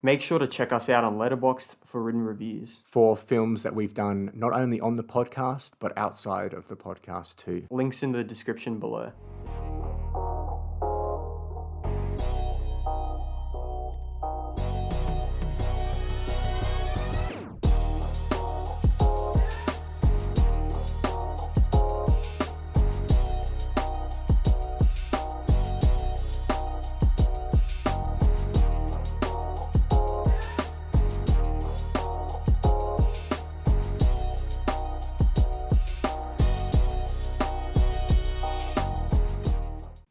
Make sure to check us out on Letterboxd for written reviews. For films that we've done not only on the podcast, but outside of the podcast too. Links in the description below.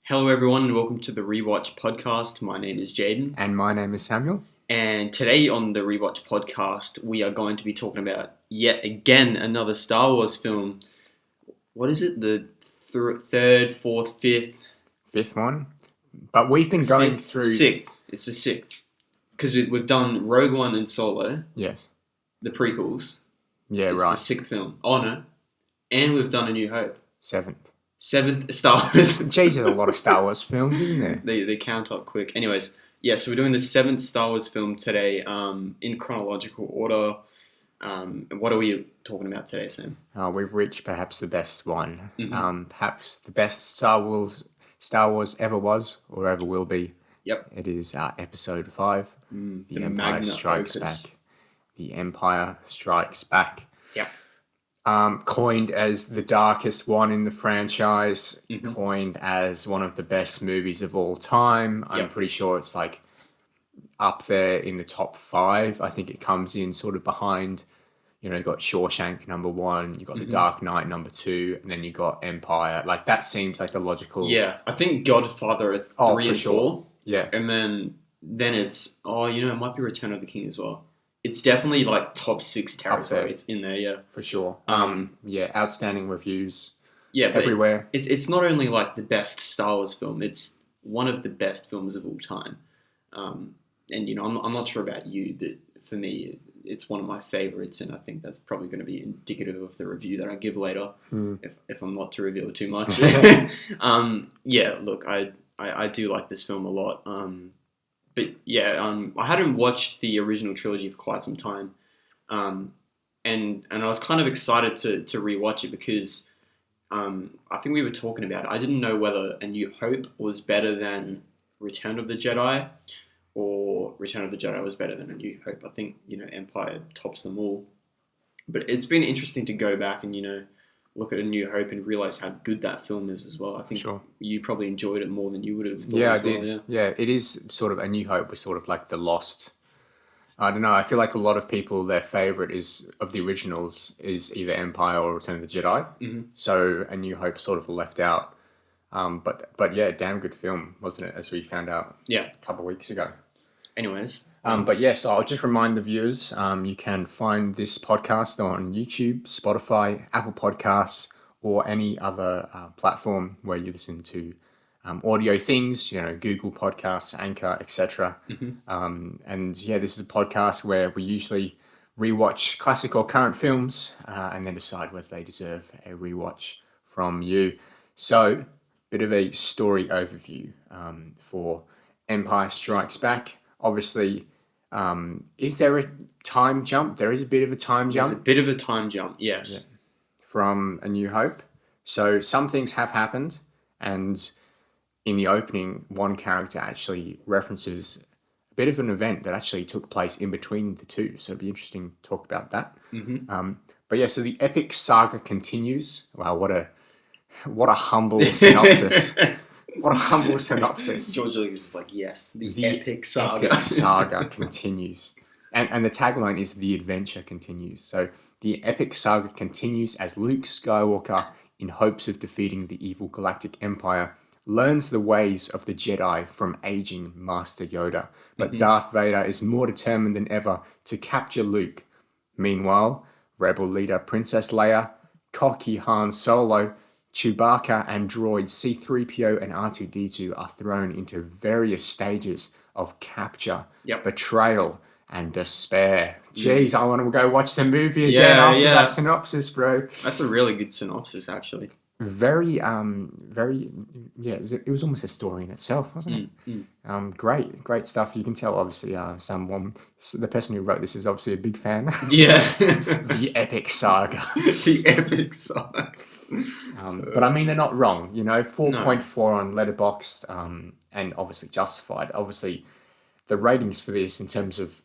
Hello everyone and welcome to the Rewatch Podcast. My name is Jaden. And my name is Samuel. And today on the Rewatch Podcast, we are going to be talking about yet again another Star Wars film. What is it? The third, fourth, fifth? Fifth one. But we've been going through... Sixth. It's the sixth. Because we've done Rogue One and Solo. Yes. The prequels. Yeah, it's right. the sixth film. Oh no. And we've done A New Hope. Seventh Star Wars. Jeez, there's a lot of Star Wars films, isn't there? They count up quick. Anyways, yeah, so we're doing the seventh Star Wars film today in chronological order. What are we talking about today, Sam? We've reached perhaps the best one. Mm-hmm. Perhaps the best Star Wars ever was or ever will be. Yep. It is Episode 5, The Empire Strikes Back. The Empire Strikes Back. Yep. Coined as the darkest one in the franchise, Mm-hmm. coined as one of the best movies of all time. I'm Yep. pretty sure it's like up there in the top 5. I think it comes in sort of behind, you got Shawshank number 1, you got The Dark Knight number 2, and then you got Empire. Like that seems like the logical. Yeah, I think Godfather are 3 and 4. Yeah. And then it's, it might be Return of the King as well. It's definitely like top 6 territory. It's in there, yeah. For sure. Yeah, outstanding reviews. Yeah, but everywhere. It's not only like the best Star Wars film, it's one of the best films of all time. And I'm not sure about you, but for me, it's one of my favorites, and I think that's probably going to be indicative of the review that I give later, if I'm not to reveal too much. Yeah, look, I do like this film a lot. But yeah, I hadn't watched the original trilogy for quite some time, and I was kind of excited to rewatch it because I think we were talking about it. I didn't know whether A New Hope was better than Return of the Jedi, or Return of the Jedi was better than A New Hope. I think Empire tops them all, but it's been interesting to go back and look at A New Hope and realize how good that film is as well. I think you probably enjoyed it more than you would have thought. Yeah, I well, did. Yeah, it is sort of A New Hope was sort of like the lost. I don't know. I feel like a lot of people, their favorite is of the originals is either Empire or Return of the Jedi. Mm-hmm. So A New Hope sort of left out. But yeah, damn good film, wasn't it? As we found out a couple of weeks ago. Anyways. But yes, I'll just remind the viewers, you can find this podcast on YouTube, Spotify, Apple Podcasts, or any other platform where you listen to audio things, Google Podcasts, Anchor, etc. Mm-hmm. And yeah, this is a podcast where we usually rewatch classic or current films and then decide whether they deserve a rewatch from you. So, bit of a story overview for Empire Strikes Back. Obviously, is there a time jump? There is a bit of a time jump. There's a bit of a time jump, yes. Yeah. From A New Hope. So some things have happened, and in the opening, one character actually references a bit of an event that actually took place in between the two. So it'd be interesting to talk about that. Mm-hmm. But yeah, so the epic saga continues. Wow, what a humble synopsis. What a humble synopsis. George Lucas is like, yes, the epic saga. Epic saga continues. And the tagline is the adventure continues. So the epic saga continues as Luke Skywalker, in hopes of defeating the evil galactic empire, learns the ways of the Jedi from aging Master Yoda. But Darth Vader is more determined than ever to capture Luke. Meanwhile, rebel leader Princess Leia, cocky Han Solo, Chewbacca and droids C-3PO and R2-D2 are thrown into various stages of capture, betrayal, and despair. Jeez, I want to go watch the movie again after that synopsis, bro. That's a really good synopsis, actually. very yeah, it was almost a story in itself, wasn't it? Great stuff. You can tell obviously the person who wrote this is obviously a big fan. Yeah. The epic saga. The epic saga. But I mean, they're not wrong, 4.4 No. on Letterboxd, and obviously justified. Obviously, the ratings for this in terms of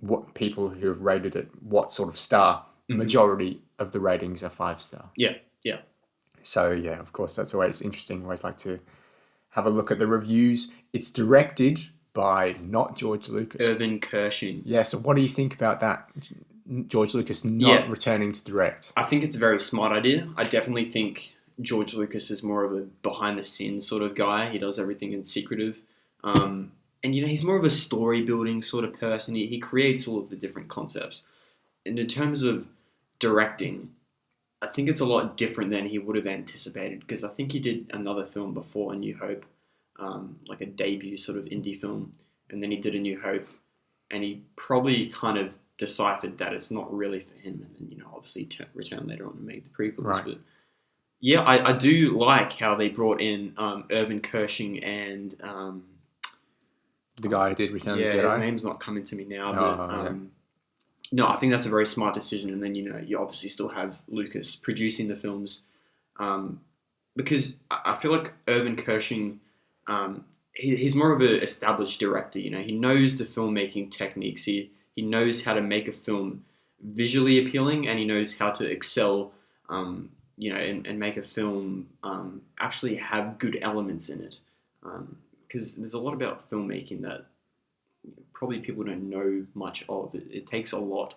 what people who have rated it, what sort of star, majority of the ratings are 5-star. Yeah. So yeah, of course, that's always interesting. Always like to have a look at the reviews. It's directed by not George Lucas. Irvin Kershing. Yeah, so what do you think about that? George Lucas not returning to direct. I think it's a very smart idea. I definitely think George Lucas is more of a behind-the-scenes sort of guy. He does everything in secretive. And, he's more of a story-building sort of person. He creates all of the different concepts. And in terms of directing, I think it's a lot different than he would have anticipated, because I think he did another film before A New Hope, like a debut sort of indie film, and then he did A New Hope, and he probably kind of deciphered that it's not really for him, and then obviously return later on and make the prequels. Right. But yeah, I do like how they brought in Irvin Kershing and the guy who did Return of the Jedi. His name's not coming to me now. No, I think that's a very smart decision. And then, you obviously still have Lucas producing the films, because I feel like Irvin Kershing, he's more of an established director. He knows the filmmaking techniques. He knows how to make a film visually appealing, and he knows how to excel, and make a film actually have good elements in it. Because there's a lot about filmmaking that probably people don't know much of. It takes a lot.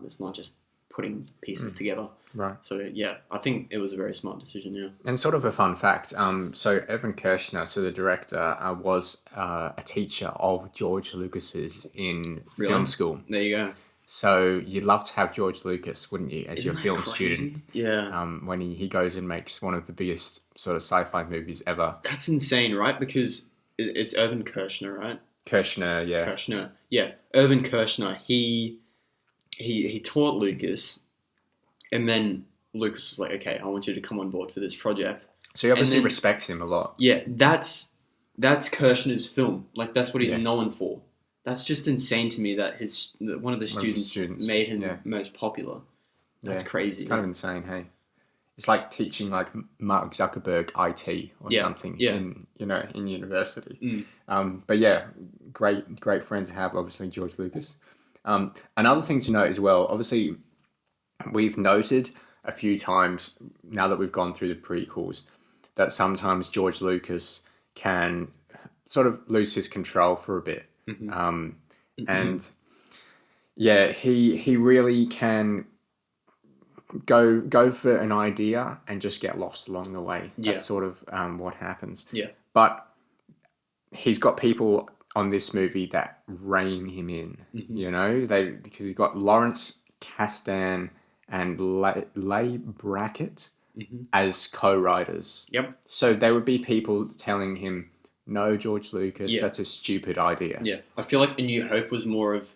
It's not just putting pieces together. Right. So yeah, I think it was a very smart decision. Yeah. And sort of a fun fact. So Evan Kershner, the director, was a teacher of George Lucas's in film school. There you go. So you'd love to have George Lucas, wouldn't you, as your film crazy? student? Yeah. When he goes and makes one of the biggest sort of sci-fi movies ever. That's insane, right? Because it's Irvin Kershner, right? Kershner, yeah. Kershner, yeah. Irvin Kershner. He taught Lucas, and then Lucas was like, "Okay, I want you to come on board for this project." So he obviously respects him a lot. Yeah, that's Kershner's film. Like, that's what he's known for. That's just insane to me that one of the students made him most popular. That's crazy. It's kind of insane, hey. It's like teaching like Mark Zuckerberg IT or something in university. But yeah, great friend to have, obviously, George Lucas. Another thing to note as well, obviously, we've noted a few times now that we've gone through the prequels that sometimes George Lucas can sort of lose his control for a bit. And yeah, he really can go for an idea and just get lost along the way. That's sort of what happens. Yeah. But he's got people on this movie that rein him in, because he's got Lawrence Kasdan and Leigh Brackett as co-writers. Yep. So there would be people telling him, no, George Lucas, that's a stupid idea. Yeah. I feel like A New Hope was more of,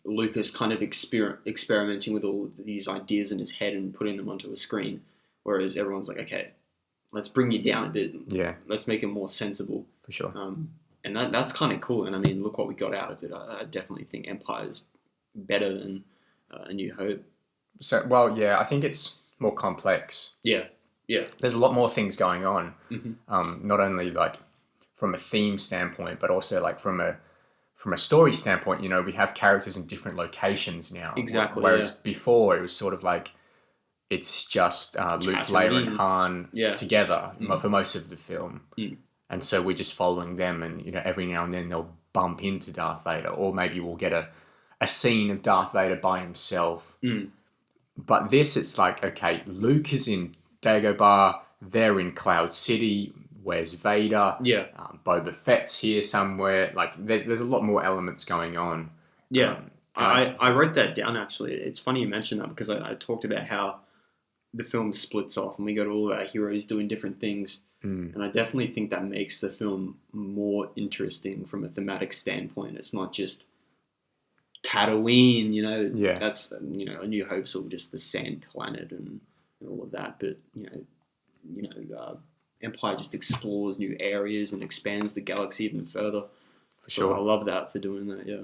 Lucas kind of experimenting with all these ideas in his head and putting them onto a screen, whereas everyone's like, okay, let's bring you down a bit. Yeah. Let's make it more sensible. For sure. And that's kind of cool. And I mean, look what we got out of it. I definitely think Empire's better than A New Hope. So, well, yeah, I think it's more complex. Yeah. Yeah. There's a lot more things going on. Not only like from a theme standpoint, but also like from a story standpoint. We have characters in different locations now. Exactly. Whereas before it was sort of like it's just Luke, Leia, and Han together for most of the film. And so we're just following them, and every now and then they'll bump into Darth Vader, or maybe we'll get a scene of Darth Vader by himself. But this, it's like, okay, Luke is in Dagobah, they're in Cloud City. Where's Vader? Yeah. Boba Fett's here somewhere. Like, there's a lot more elements going on. Yeah. I wrote that down, actually. It's funny you mentioned that, because I talked about how the film splits off and we got all our heroes doing different things. And I definitely think that makes the film more interesting from a thematic standpoint. It's not just Tatooine, that's, A New Hope's all just the sand planet and all of that. But, Empire just explores new areas and expands the galaxy even further. For sure. I love that for doing that. Yeah.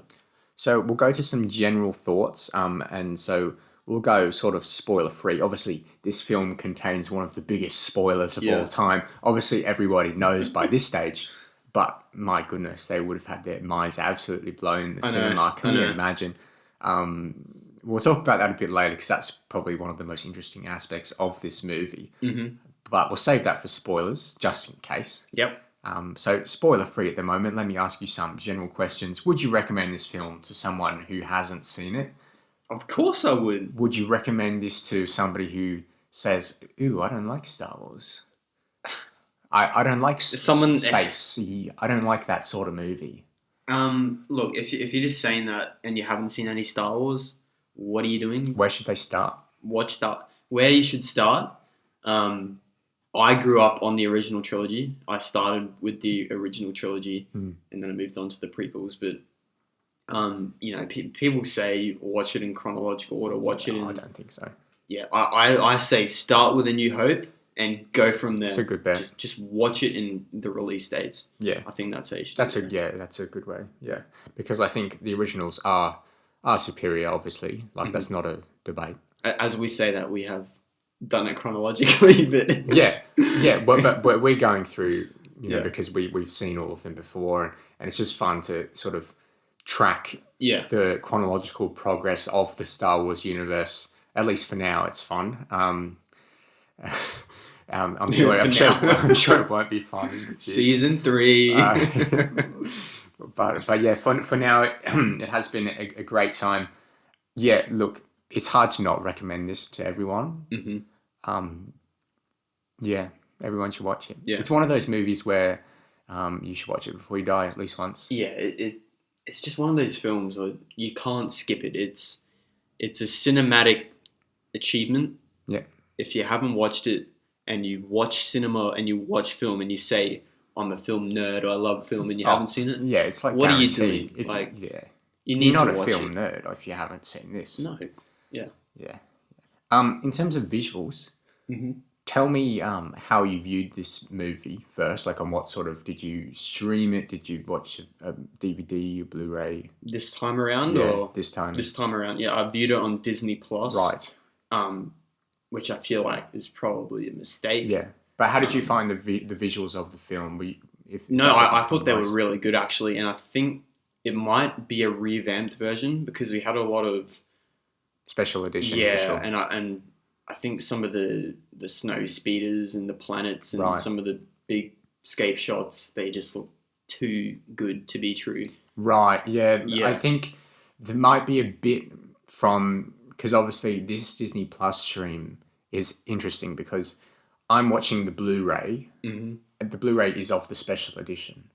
So we'll go to some general thoughts, and so we'll go sort of spoiler free. Obviously, this film contains one of the biggest spoilers of all time. Obviously, everybody knows by this stage, but my goodness, they would have had their minds absolutely blown in the cinema. Can you imagine? We'll talk about that a bit later because that's probably one of the most interesting aspects of this movie. Mm-hmm. But we'll save that for spoilers, just in case. Yep. So spoiler free at the moment. Let me ask you some general questions. Would you recommend this film to someone who hasn't seen it? Of course I would. Would you recommend this to somebody who says, "Ooh, I don't like Star Wars. I don't like space. I don't like that sort of movie." Look, if you're just saying that and you haven't seen any Star Wars, what are you doing? Where should they start? Where you should start. I grew up on the original trilogy. I started with the original trilogy, and then I moved on to the prequels. But people say watch it in chronological order. I don't think so. Yeah, I say start with A New Hope and go from there. That's a good bet. Just watch it in the release dates. Yeah, I think that's how you should. That's a good way. Yeah, because I think the originals are superior. Obviously, that's not a debate. As we say that, we have done it chronologically, but but we're going through, because we've seen all of them before, and it's just fun to sort of track the chronological progress of the Star Wars universe. At least for now, it's fun. I'm sure it won't be fun. Season 3. But yeah, for now, it has been a great time. Yeah, look, it's hard to not recommend this to everyone. Mm-hmm. Yeah, everyone should watch it. Yeah. It's one of those movies where you should watch it before you die at least once. Yeah, it's just one of those films where you can't skip it. It's a cinematic achievement. Yeah. If you haven't watched it and you watch cinema and you watch film and you say, I'm a film nerd or I love film and you haven't seen it. Yeah, it's like what guaranteed. are you doing? You need You're not a film nerd if you haven't seen this. No. Yeah. Yeah. In terms of visuals, mm-hmm. Tell me how you viewed this movie first. Like, on what sort of, did you stream it? Did you watch a DVD, a Blu-ray? This time around? Yeah, or this time. This time around, yeah. I viewed it on Disney Plus. Right. Which I feel like is probably a mistake. Yeah. But how did you find the visuals of the film? I thought they were really good, actually. And I think it might be a revamped version because we had a lot of special edition. Yeah, for sure. and I think some of the snow speeders and the planets and some of the big scape shots, they just look too good to be true. Right, yeah. I think there might be a bit because obviously this Disney Plus stream is interesting because I'm watching the Blu-ray. Mm-hmm. And the Blu-ray is of the special edition.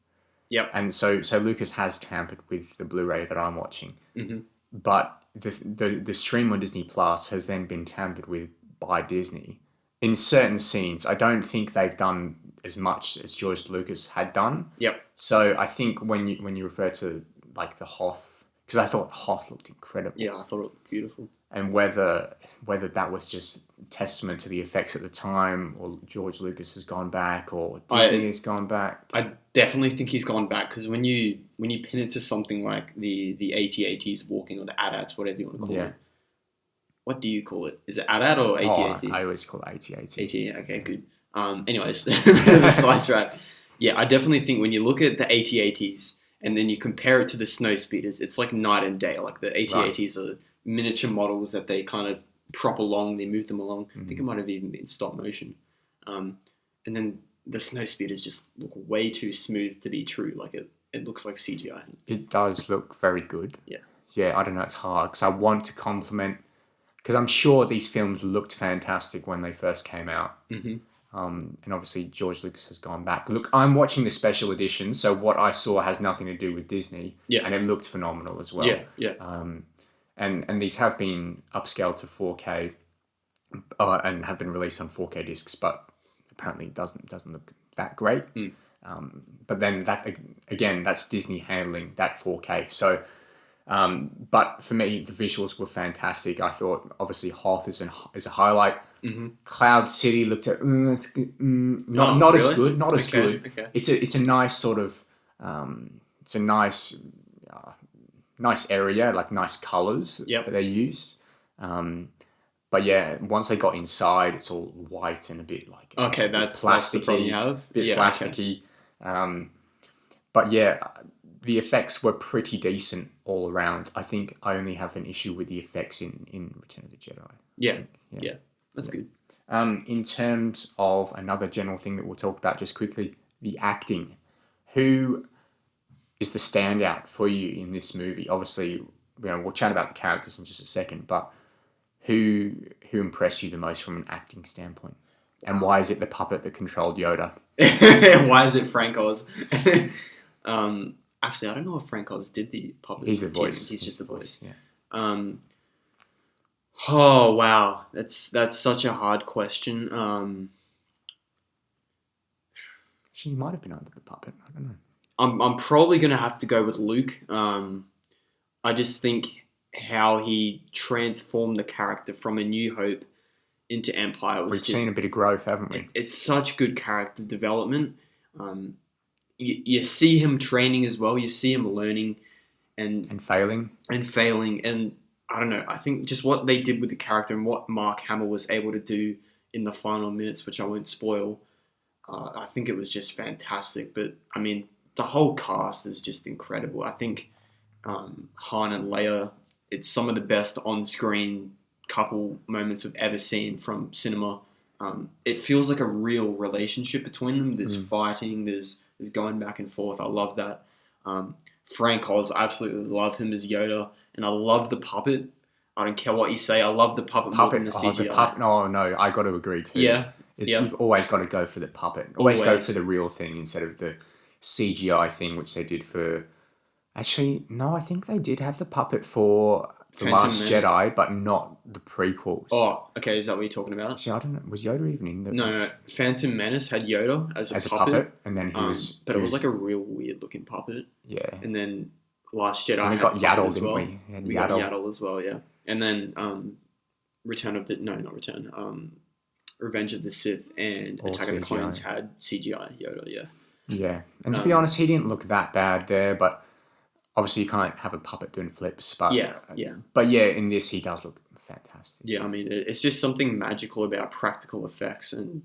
Yep. And so Lucas has tampered with the Blu-ray that I'm watching. Mm-hmm. But the stream on Disney Plus has then been tampered with by Disney. In certain scenes, I don't think they've done as much as George Lucas had done. Yep. So I think when you refer to like the Hoth, because I thought Hoth looked incredible. Yeah, I thought it looked beautiful. And whether that was just testament to the effects at the time, or George Lucas has gone back, or Disney has gone back. I definitely think he's gone back because when you pin it to something like the AT-ATs walking, or the AT-ATs, whatever you want to call it. What do you call it? Is it AT-AT or AT-AT? I always call it AT-AT. AT-AT, okay, good. Anyways, a bit of a sidetrack. Yeah, I definitely think when you look at the AT-ATs and then you compare it to the snow speeders, it's like night and day. Like the AT-ATs are miniature models that they kind of prop along, they move them along. Mm-hmm. I think it might have even been stop motion. And then the snow speeders just look way too smooth to be true. Like it looks like CGI. It does look very good. Yeah. Yeah, I don't know, it's hard because I want to compliment, because I'm sure these films looked fantastic when they first came out. Mm-hmm. And obviously George Lucas has gone back. Look, I'm watching the special edition, so what I saw has nothing to do with Disney. Yeah. And it looked phenomenal as well. Yeah, yeah. And these have been upscaled to 4K and have been released on 4K discs, but apparently it doesn't look that great. Mm. But then that's Disney handling that 4K. So, but for me, the visuals were fantastic. I thought obviously Hoth is a highlight. Mm-hmm. Cloud City looked at not really? as good, not as good. Okay. It's a nice sort of it's a nice nice area, like nice colors that they used. But yeah, once they got inside, it's all white and a bit like that's the plasticky, problem you have. plasticky. Okay. But yeah, the effects were pretty decent all around. I think I only have an issue with the effects in Return of the Jedi. Yeah. That's good. In terms of another general thing that we'll talk about just quickly, the acting. Who is the standout for you in this movie? Obviously, we'll chat about the characters in just a second, but who impressed you the most from an acting standpoint? And why is it the puppet that controlled Yoda? Why is it Frank Oz? Actually, I don't know if Frank Oz did the puppet. He's the voice. He's just the voice. Yeah. Oh wow, that's such a hard question. She might have been under the puppet. I don't know. I'm probably gonna have to go with Luke. I just think how he transformed the character from A New Hope into Empire was We've seen a bit of growth, haven't we? It's such good character development. You see him training as well. You see him learning and failing. And I don't know. I think just what they did with the character and what Mark Hamill was able to do in the final minutes, which I won't spoil, I think it was just fantastic. But I mean, the whole cast is just incredible. I think Han and Leia, it's some of the best on-screen couple moments we've ever seen from cinema. It feels like a real relationship between them. There's fighting, there's going back and forth. I love that. Frank Oz, I absolutely love him as Yoda, and I love the puppet. I don't care what you say. I love the puppet more than the CGI. No, I got to agree too. Yeah. You've always got to go for the puppet. Always go for the real thing instead of the CGI thing, which they did for... Actually, no, I think they did have the puppet for The Last Jedi, but not the prequels. Oh, okay. Is that what you're talking about? Actually, I don't know. Was Yoda even in the... No. Phantom Menace had Yoda as a puppet. And then he was... But it was like a real weird looking puppet. Yeah. And then Last Jedi and we got Yaddle, didn't we? We got Yaddle as well, yeah. And then Revenge of the Sith and Attack of the Clones had CGI Yoda, yeah. Yeah. And to be honest, he didn't look that bad there, but obviously you can't have a puppet doing flips. But yeah. But yeah, in this he does look fantastic. Yeah, I mean, it's just something magical about practical effects, and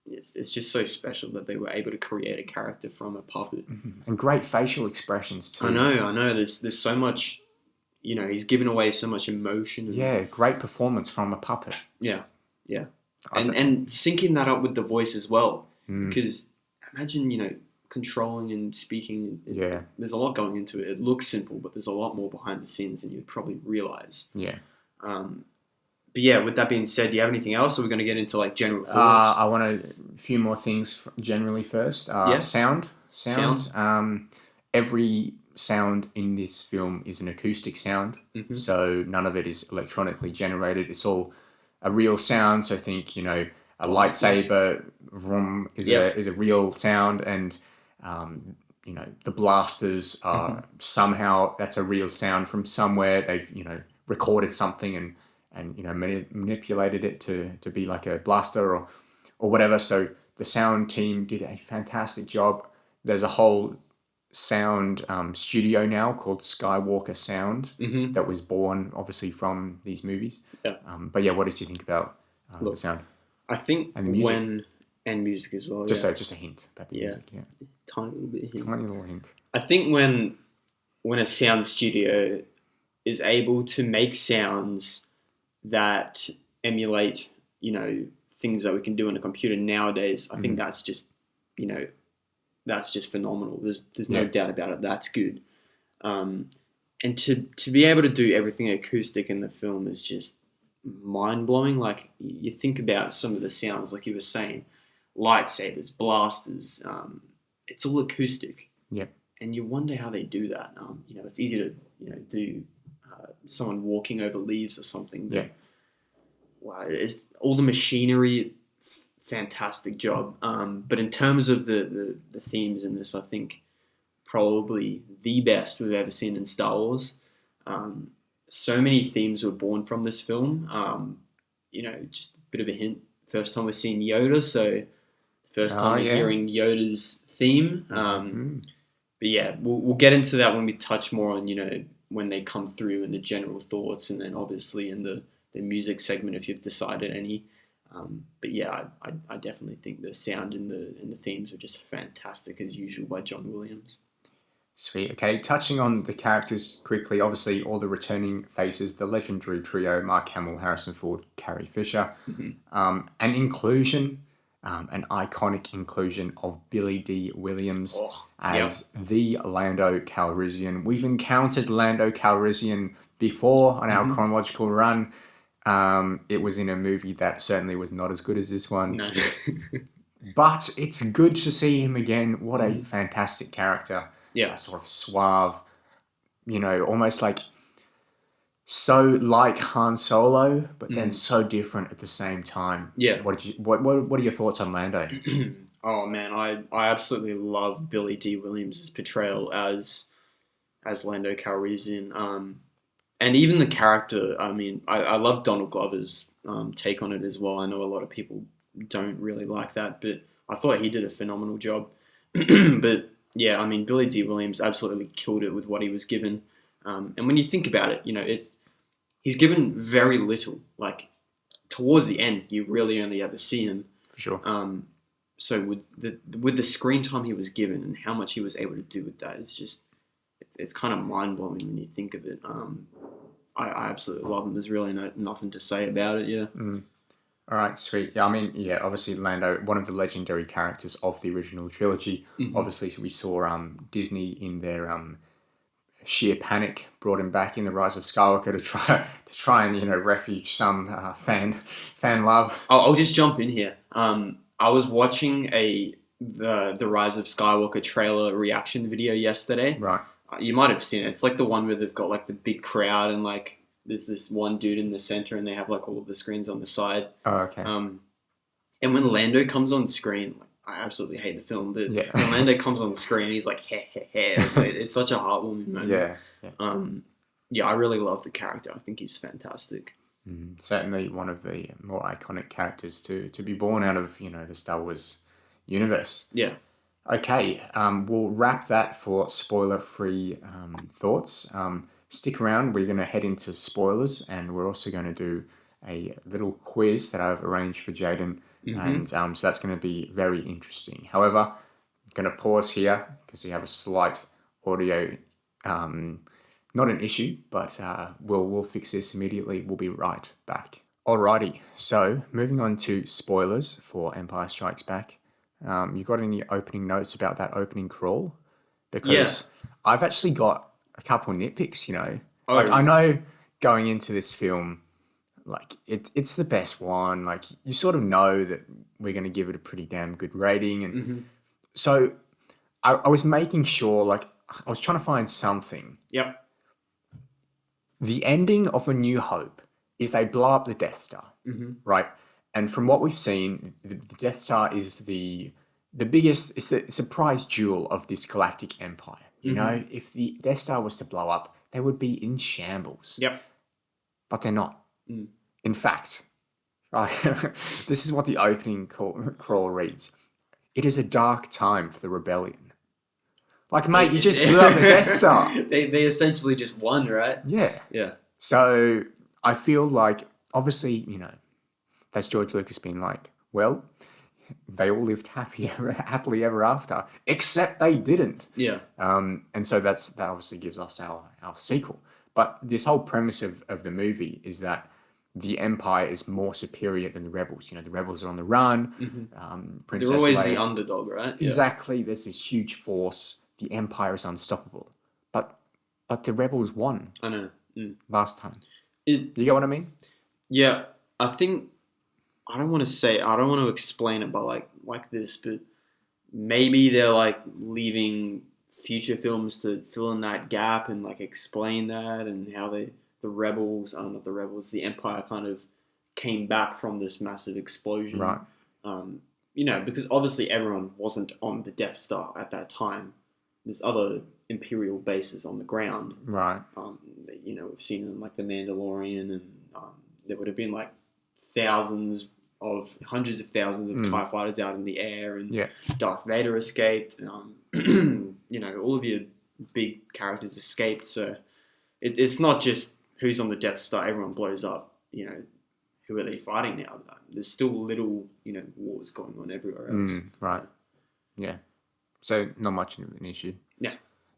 it's just so special that they were able to create a character from a puppet. Mm-hmm. And great facial expressions too. I know. There's so much, he's given away so much emotion. Yeah, great performance from a puppet. Yeah. And syncing that up with the voice as well. Because imagine, controlling and speaking. There's a lot going into it. It looks simple, but there's a lot more behind the scenes than you'd probably realize. Yeah. But yeah, with that being said, do you have anything else, or we're going to get into like general thoughts? I want a few more things generally first. Sound. Every sound in this film is an acoustic sound, so none of it is electronically generated. It's all a real sound. So think, a lightsaber vroom is a real sound, and the blasters are somehow that's a real sound from somewhere. They've recorded something and manipulated it to be like a blaster or whatever. So the sound team did a fantastic job. There's a whole sound studio now called Skywalker Sound that was born obviously from these movies. Yeah. But yeah, what did you think about the sound? I think and the music. And music as well. Just a hint about the music. Yeah. Tiny little hint. I think when a sound studio is able to make sounds that emulate, things that we can do on a computer nowadays, I think that's just, that's just phenomenal. There's no doubt about it. That's good. And to be able to do everything acoustic in the film is just mind-blowing. Like, you think about some of the sounds, like you were saying, lightsabers, blasters, it's all acoustic. Yep. And you wonder how they do that. It's easy to, do someone walking over leaves or something. Yeah. Wow, it's all the machinery, fantastic job. But in terms of the themes in this, I think probably the best we've ever seen in Star Wars. So many themes were born from this film. just a bit of a hint. First time we're seeing Yoda, so first time we're hearing Yoda's theme. But yeah, we'll get into that when we touch more on, when they come through and the general thoughts, and then obviously in the music segment if you've decided any. But yeah, I definitely think the sound and the themes were just fantastic as usual by John Williams. Sweet. Okay, touching on the characters quickly, obviously all the returning faces, the legendary trio, Mark Hamill, Harrison Ford, Carrie Fisher. An inclusion, an iconic inclusion of Billy D. Williams as the Lando Calrissian. We've encountered Lando Calrissian before on our chronological run. It was in a movie that certainly was not as good as this one. No. But it's good to see him again. What a fantastic character. Yeah. Sort of suave, almost like so like Han Solo, but then so different at the same time. Yeah. What are your thoughts on Lando? Oh man, I absolutely love Billy D. Williams' portrayal as Lando Calrissian. And even the character, I mean, I love Donald Glover's take on it as well. I know a lot of people don't really like that, but I thought he did a phenomenal job. But yeah, I mean, Billy D. Williams absolutely killed it with what he was given. And when you think about it, he's given very little. Like, towards the end, you really only ever see him. For sure. So with the screen time he was given and how much he was able to do with that, it's kind of mind-blowing when you think of it. I absolutely love him. There's really nothing to say about it, yeah. All right, sweet. Yeah, I mean, obviously Lando, one of the legendary characters of the original trilogy. Obviously, we saw Disney in their sheer panic brought him back in The Rise of Skywalker to try and refuge some fan love. I'll just jump in here. I was watching the Rise of Skywalker trailer reaction video yesterday. Right. You might have seen it. It's like the one where they've got like the big crowd and like there's this one dude in the center and they have like all of the screens on the side. Oh, okay. And when Lando comes on screen, like, I absolutely hate the film, but when Lando comes on screen, he's like, heh, heh, heh. It's such a heartwarming moment. Yeah. I really love the character. I think he's fantastic. Certainly one of the more iconic characters to be born out of, the Star Wars universe. Yeah. Okay, we'll wrap that for spoiler-free thoughts. Stick around, we're going to head into spoilers, and we're also going to do a little quiz that I've arranged for Jaden, and so that's going to be very interesting. However, I'm going to pause here because we have a slight audio, not an issue, but we'll fix this immediately. We'll be right back. Alrighty, so moving on to spoilers for Empire Strikes Back. You got any opening notes about that opening crawl? Because I've actually got a couple nitpicks, I know going into this film, like it's the best one. Like you sort of know that we're going to give it a pretty damn good rating. And so I was making sure, like I was trying to find something. Yep. The ending of A New Hope is they blow up the Death Star, right? And from what we've seen, the Death Star is the biggest, it's the surprise jewel of this galactic empire. If the Death Star was to blow up, they would be in shambles. Yep. But they're not. In fact, this is what the opening crawl reads. It is a dark time for the rebellion. Like, mate, you just blew up the Death Star. They essentially just won, right? Yeah. Yeah. So I feel like, obviously, that's George Lucas being like, well, they all lived happily ever after, except they didn't. Yeah. And so that obviously gives us our sequel. But this whole premise of the movie is that the Empire is more superior than the Rebels. The Rebels are on the run. Princess They're always Leia, the underdog, right? Exactly. There's this huge force. The Empire is unstoppable. But the Rebels won. I know. Last time. You get what I mean? Yeah. I think I don't want to explain it by like this, but maybe they're like leaving future films to fill in that gap and like explain that and how the Empire kind of came back from this massive explosion. Right. Because obviously everyone wasn't on the Death Star at that time. There's other Imperial bases on the ground. Right. We've seen in like The Mandalorian and there would have been like hundreds of thousands of TIE fighters out in the air, and Yeah. Darth Vader escaped. You know, all of your big characters escaped. So it's not just who's on the Death Star. Everyone blows up. You know, who are they fighting now? There's still little, you know, wars going on everywhere else. Right. Yeah. So not much of an issue. Yeah.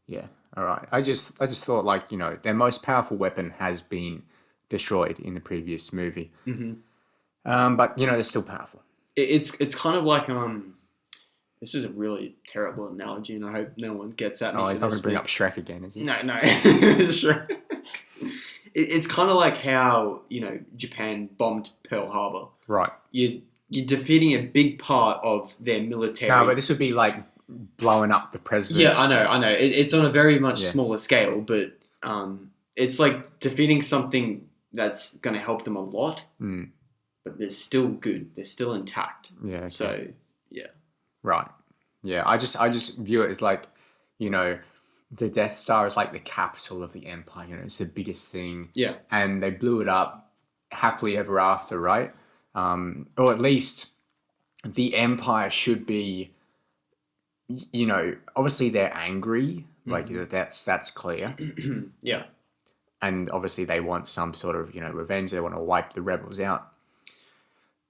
Yeah. All right. I just thought, like, you know, their most powerful weapon has been destroyed in the previous movie. But you know, they're still powerful. It's kind of like this is a really terrible analogy, and I hope no one gets at me. Oh, for he's not going this, to bring but- up Shrek again, is he? No. Sure. It's kind of like how, you know, Japan bombed Pearl Harbor. Right. You're defeating a big part of their military. No, but this would be like blowing up the president. Yeah, I know. It's on a very much Yeah. smaller scale, but it's like defeating something that's going to help them a lot, but they're still good. They're still intact. Yeah. Okay. So, yeah. Right. Yeah. I just view it as like, you know, the Death Star is like the capital of the Empire. You know, it's the biggest thing. Yeah. And they blew it up happily ever after, right? Or at least the Empire should be, you know, obviously they're angry. Like that's clear. Yeah. And obviously they want some sort of, you know, revenge. They want to wipe the rebels out.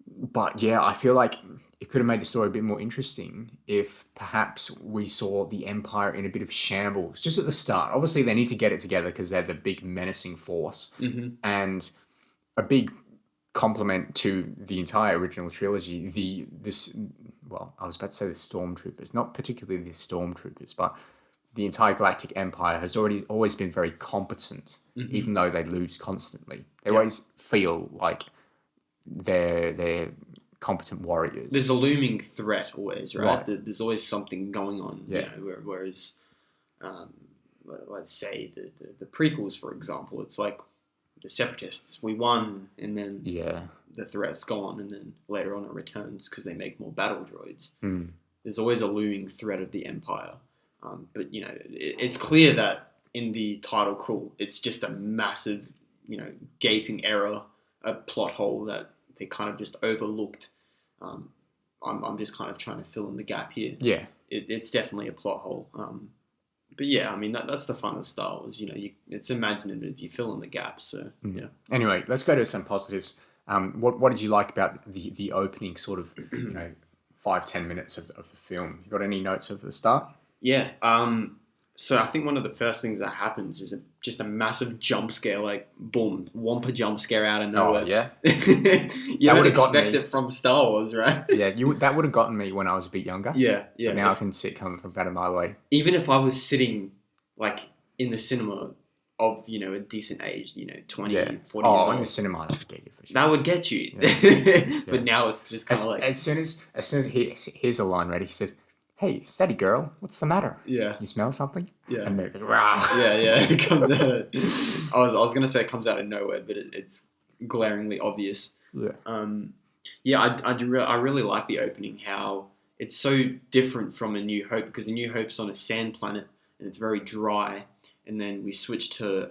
But yeah, I feel like it could have made the story a bit more interesting if perhaps we saw the Empire in a bit of shambles just at the start. Obviously, they need to get it together because they're the big menacing force. And a big compliment to the entire original trilogy, I was about to say the Stormtroopers, not particularly the Stormtroopers, but the entire Galactic Empire has always been very competent, even though they lose constantly. They always feel like they're competent warriors. There's a looming threat always, right? Right. There's always something going on. Yeah. You know, whereas, let's say the prequels, for example, it's like the Separatists. We won, and then the threat's gone, and then later on it returns because they make more battle droids. There's always a looming threat of the Empire. But, you know, it's clear that in the title crawl, it's just a massive, you know, gaping error, a plot hole that they kind of just overlooked. I'm just kind of trying to fill in the gap here. Yeah. It's definitely a plot hole. But yeah, I mean, that's the fun of Star Wars. You know, it's imaginative. You fill in the gaps. So, yeah. Anyway, let's go to some positives. What did you like about the opening sort of, you know, 5-10 minutes of the film? You got any notes of the start? Yeah. So I think one of the first things that happens is just a massive jump scare, like boom, Wampa jump scare out of nowhere. Oh, yeah. You don't expect it from Star Wars, right? Yeah, that would have gotten me when I was a bit younger. Yeah. But now I can see it coming from about a mile away. Even if I was sitting like in the cinema of, you know, a decent age, you know, 20, 40 years old. In the cinema, that would get you for sure. That would get you. Yeah. But now it's just kind of like... As soon as here's a line ready, he says, "Hey, steady girl, what's the matter? Yeah. You smell something?" Yeah. And then it goes, "Rah." Yeah, it comes out. I was gonna say it comes out of nowhere, but it's glaringly obvious. Yeah. I really like the opening. How it's so different from A New Hope, because A New Hope's on a sand planet and it's very dry, and then we switch to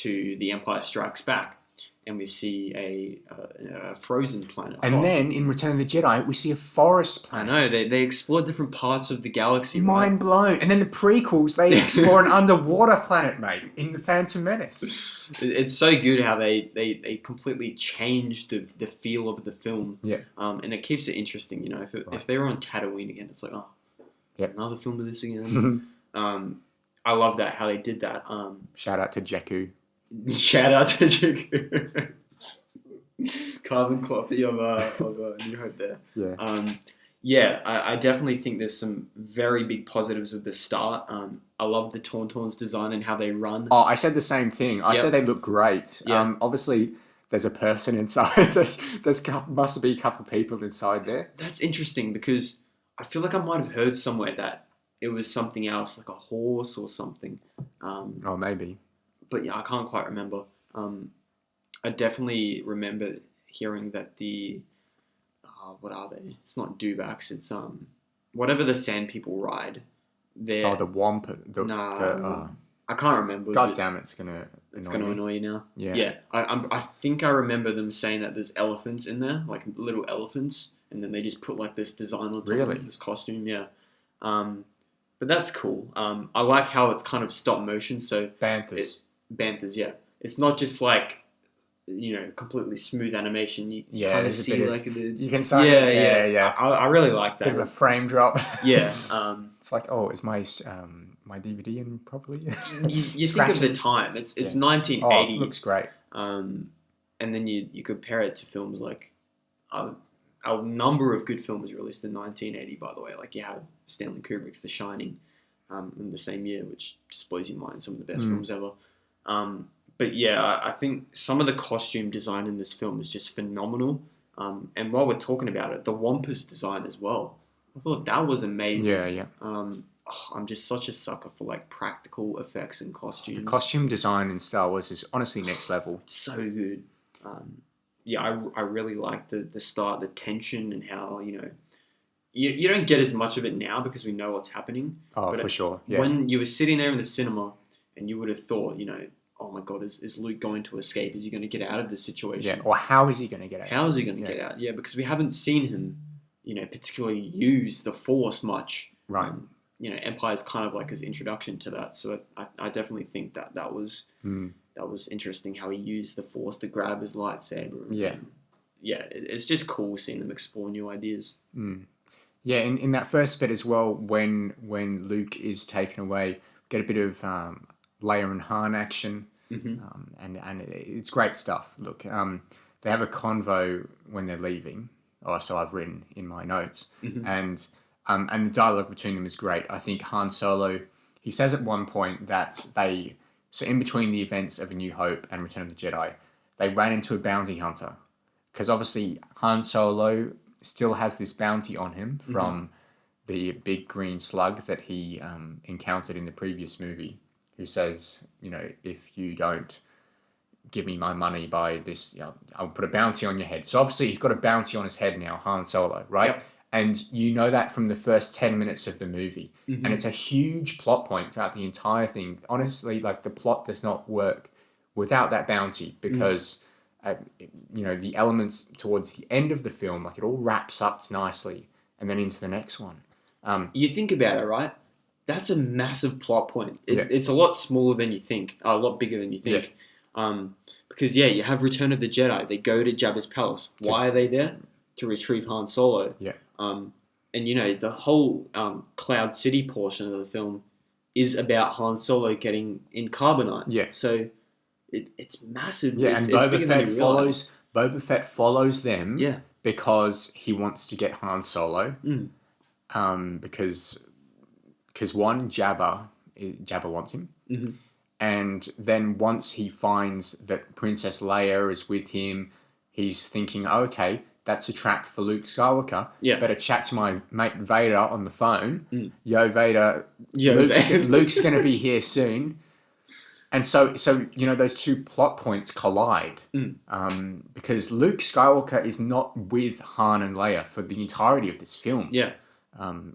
The Empire Strikes Back, and we see a frozen planet. And then in Return of the Jedi, we see a forest I planet. know they explore different parts of the galaxy. Mind blown. And then the prequels, they explore an underwater planet, mate, in The Phantom Menace. It's so good how they completely changed the feel of the film. Yeah. And it keeps it interesting. You know, if they were on Tatooine again, it's like, oh, Yep. another film of this again. I love that how they did that. Shout out to Jakku. Shout out to Jakku. Carbon copy of New Hope there. Yeah. I definitely think there's some very big positives with the start. I love the Tauntaun's design and how they run. Oh, I said the same thing. I said they look great. Yeah. Obviously, there's a person inside. There's must be a couple of people inside there. That's interesting because I feel like I might have heard somewhere that it was something else, like a horse or something. Oh, maybe. But yeah, I can't quite remember. I definitely remember hearing that what are they? It's not dewbacks. It's whatever the sand people ride. The Wampa. I can't remember. God but damn, it's gonna annoy you now. Yeah. Yeah. I think I remember them saying that there's elephants in there, like little elephants, and then they just put like this design on top Really? of this costume. Yeah. But that's cool. I like how it's kind of stop motion. So Banthas. Banthas, yeah. It's not just like, completely smooth animation. You kind of there's a see bit like of, the you can see yeah. I really like Bit of a that. frame drop. Yeah. It's like, oh, is my my DVD in properly? You think of the time. It's 1980. Oh, it looks great. And then you compare it to films like a number of good films released in 1980. By the way, like you have Stanley Kubrick's The Shining, in the same year, which just blows your mind. Some of the best films ever. But yeah, I think some of the costume design in this film is just phenomenal. And while we're talking about it, the Wampus design as well. I thought that was amazing. Yeah. I'm just such a sucker for like practical effects and costumes. The costume design in Star Wars is honestly next level. It's so good. I really like the start, the tension, and how you don't get as much of it now because we know what's happening. Oh, but for sure. Yeah. When you were sitting there in the cinema and you would have thought, oh my God, is Luke going to escape? Is he going to get out of this situation? Yeah. Or how is he going to get out? How is he going to get out? Yeah, because we haven't seen him, particularly use the Force much. Right. Empire's kind of like his introduction to that. So I definitely think that was interesting how he used the Force to grab his lightsaber. Yeah. It's just cool seeing them explore new ideas. Yeah, in that first bit as well, when Luke is taken away, get a bit of Leia and Han action, and it's great stuff. Look, they have a convo when they're leaving. Oh, so I've written in my notes, and the dialogue between them is great. I think Han Solo, he says at one point that so in between the events of A New Hope and Return of the Jedi, they ran into a bounty hunter, because obviously Han Solo still has this bounty on him from the big green slug that he encountered in the previous movie, who says, if you don't give me my money by this, I'll put a bounty on your head. So obviously he's got a bounty on his head now, Han Solo, right? Yep. And you know that from the first 10 minutes of the movie. And it's a huge plot point throughout the entire thing. Honestly, like the plot does not work without that bounty, because the elements towards the end of the film, like it all wraps up nicely and then into the next one. You think about it, right? That's a massive plot point. It's a lot smaller than you think, a lot bigger than you think. Because you have Return of the Jedi. They go to Jabba's palace. Why are they there? To retrieve Han Solo. Yeah. And the whole Cloud City portion of the film is about Han Solo getting in carbonite. Yeah. So it's massive. Yeah, it's, and Boba Fett follows them. Yeah. Because he wants to get Han Solo. Because one, Jabba wants him. And then once he finds that Princess Leia is with him, he's thinking, okay, that's a trap for Luke Skywalker. Yeah. Better chat to my mate Vader on the phone. Yo, Vader. Vader. Luke's going to be here soon. And so those two plot points collide. Because Luke Skywalker is not with Han and Leia for the entirety of this film. Yeah.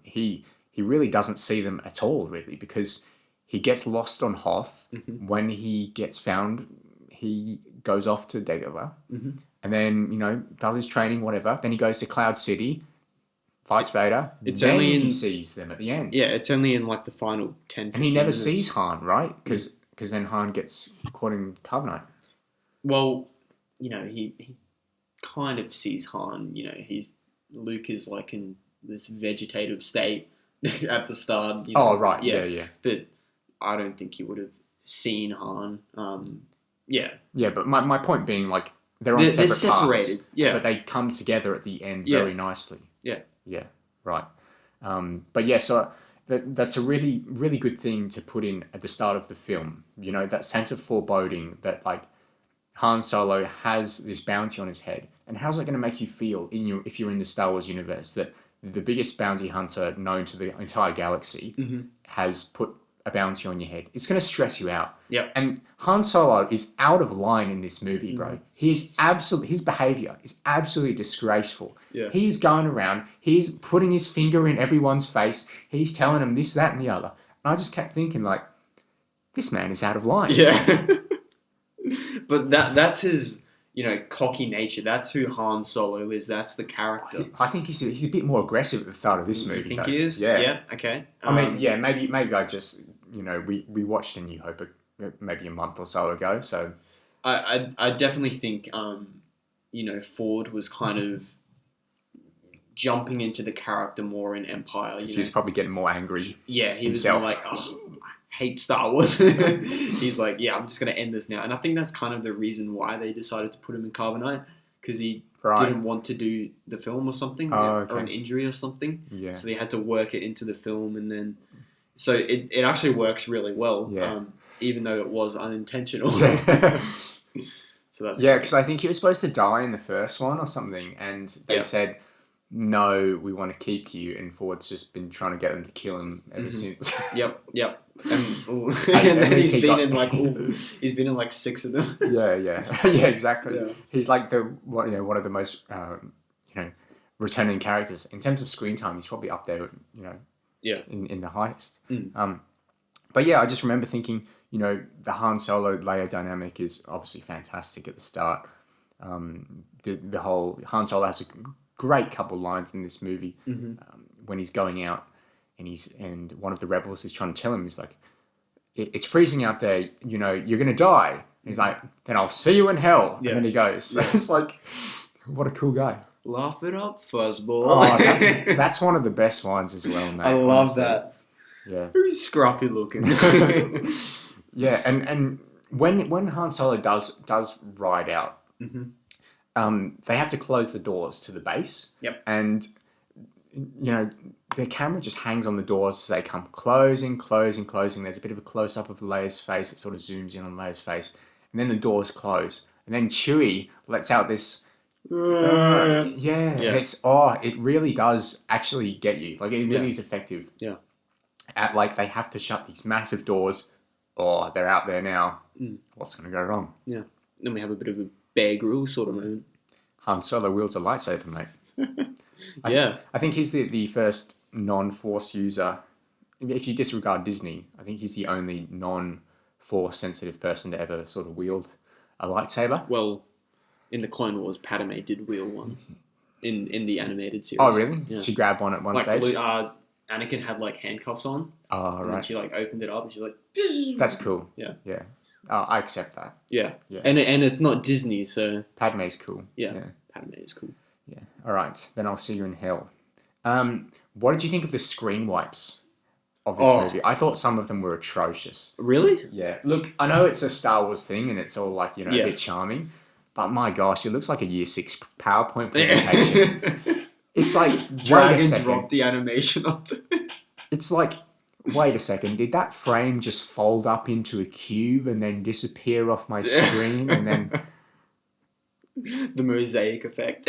He really doesn't see them at all, really, because he gets lost on Hoth. When he gets found, he goes off to Dagobah. And then, does his training, whatever. Then he goes to Cloud City, fights Vader. Then he sees them at the end. Yeah, it's only in like the final 10, and he never minutes. sees Han, right? Because then Han gets caught in carbonite. Well, he kind of sees Han. Luke is like in this vegetative state at the start. Oh, right. Yeah. But I don't think he would have seen Han. Yeah, but my point being, like, they're separate separated. Paths, yeah, but they come together at the end very nicely. Yeah, right. But yeah, so that's a really, really good thing to put in at the start of the film. That sense of foreboding that, like, Han Solo has this bounty on his head, and how's that going to make you feel if you're in the Star Wars universe that the biggest bounty hunter known to the entire galaxy has put a bounty on your head? It's going to stress you out. Yep. And Han Solo is out of line in this movie, bro. His behavior is absolutely disgraceful. Yeah. He's going around, he's putting his finger in everyone's face, he's telling them this, that, and the other. And I just kept thinking, like, this man is out of line. Yeah. But that's his, cocky nature. That's who Han Solo is. That's the character. I think he's a bit more aggressive at the start of this movie. You think though. he is? Yeah. Okay. I mean, yeah, maybe I just, we watched A New Hope maybe a month or so ago, so... I definitely think, Ford was kind of jumping into the character more in Empire. He was probably getting more angry. Yeah, he himself. was like, I hate Star Wars. He's like, yeah, I'm just going to end this now. And I think that's kind of the reason why they decided to put him in Carbonite, because he didn't want to do the film or something, or an injury or something. Yeah. So they had to work it into the film, and then... So it actually works really well, even though it was unintentional. Yeah. So that's because I think he was supposed to die in the first one or something, and they said, no, we want to keep you, and Ford's just been trying to get them to kill him ever since. Yep. And then he's been in like 6 of them. Yeah, exactly. Yeah. He's like one of the most returning characters in terms of screen time. He's probably up there, in the highest. But yeah, I just remember thinking, the Han Solo Leia dynamic is obviously fantastic at the start. The whole Han Solo has a great couple lines in this movie when he's going out and one of the rebels is trying to tell him, he's like, it's freezing out there, you're gonna die. And he's like, then I'll see you in hell. And then he goes. So it's like, what a cool guy. Laugh it up, fuzzball. Oh, that's one of the best ones as well, mate. I love honestly. that. Yeah. Very scruffy looking. Yeah, and when Han Solo does ride out, they have to close the doors to the base. Yep. And the camera just hangs on the doors as they come closing. There's a bit of a close up of Leia's face. It sort of zooms in on Leia's face, and then the doors close, and then Chewie lets out this. And it's it really does actually get you. Like it really is effective. Yeah. At they have to shut these massive doors. Oh, they're out there now. What's going to go wrong? Yeah. Then we have a bit of a Bear Grylls sort of moment. Han Solo wields a lightsaber, mate. Yeah. I think he's the first non-Force user. If you disregard Disney, I think he's the only non-Force sensitive person to ever sort of wield a lightsaber. Well, in the Clone Wars, Padme did wield one in the animated series. Oh, really? Yeah. She grabbed one at one stage? Anakin had handcuffs on. Oh, right. And she opened it up and she was That's cool. Yeah. Yeah. Oh, I accept that. Yeah. And it's not Disney, so... Padme's cool. Yeah. Padme is cool. Yeah. All right. Then I'll see you in hell. What did you think of the screen wipes of this movie? I thought some of them were atrocious. Really? Yeah. Look, I know it's a Star Wars thing and it's all a bit charming, but my gosh, it looks like a Year 6 PowerPoint presentation. It's like, drag and drop the animation onto it. It's like, wait a second, did that frame just fold up into a cube and then disappear off my screen and then... The mosaic effect.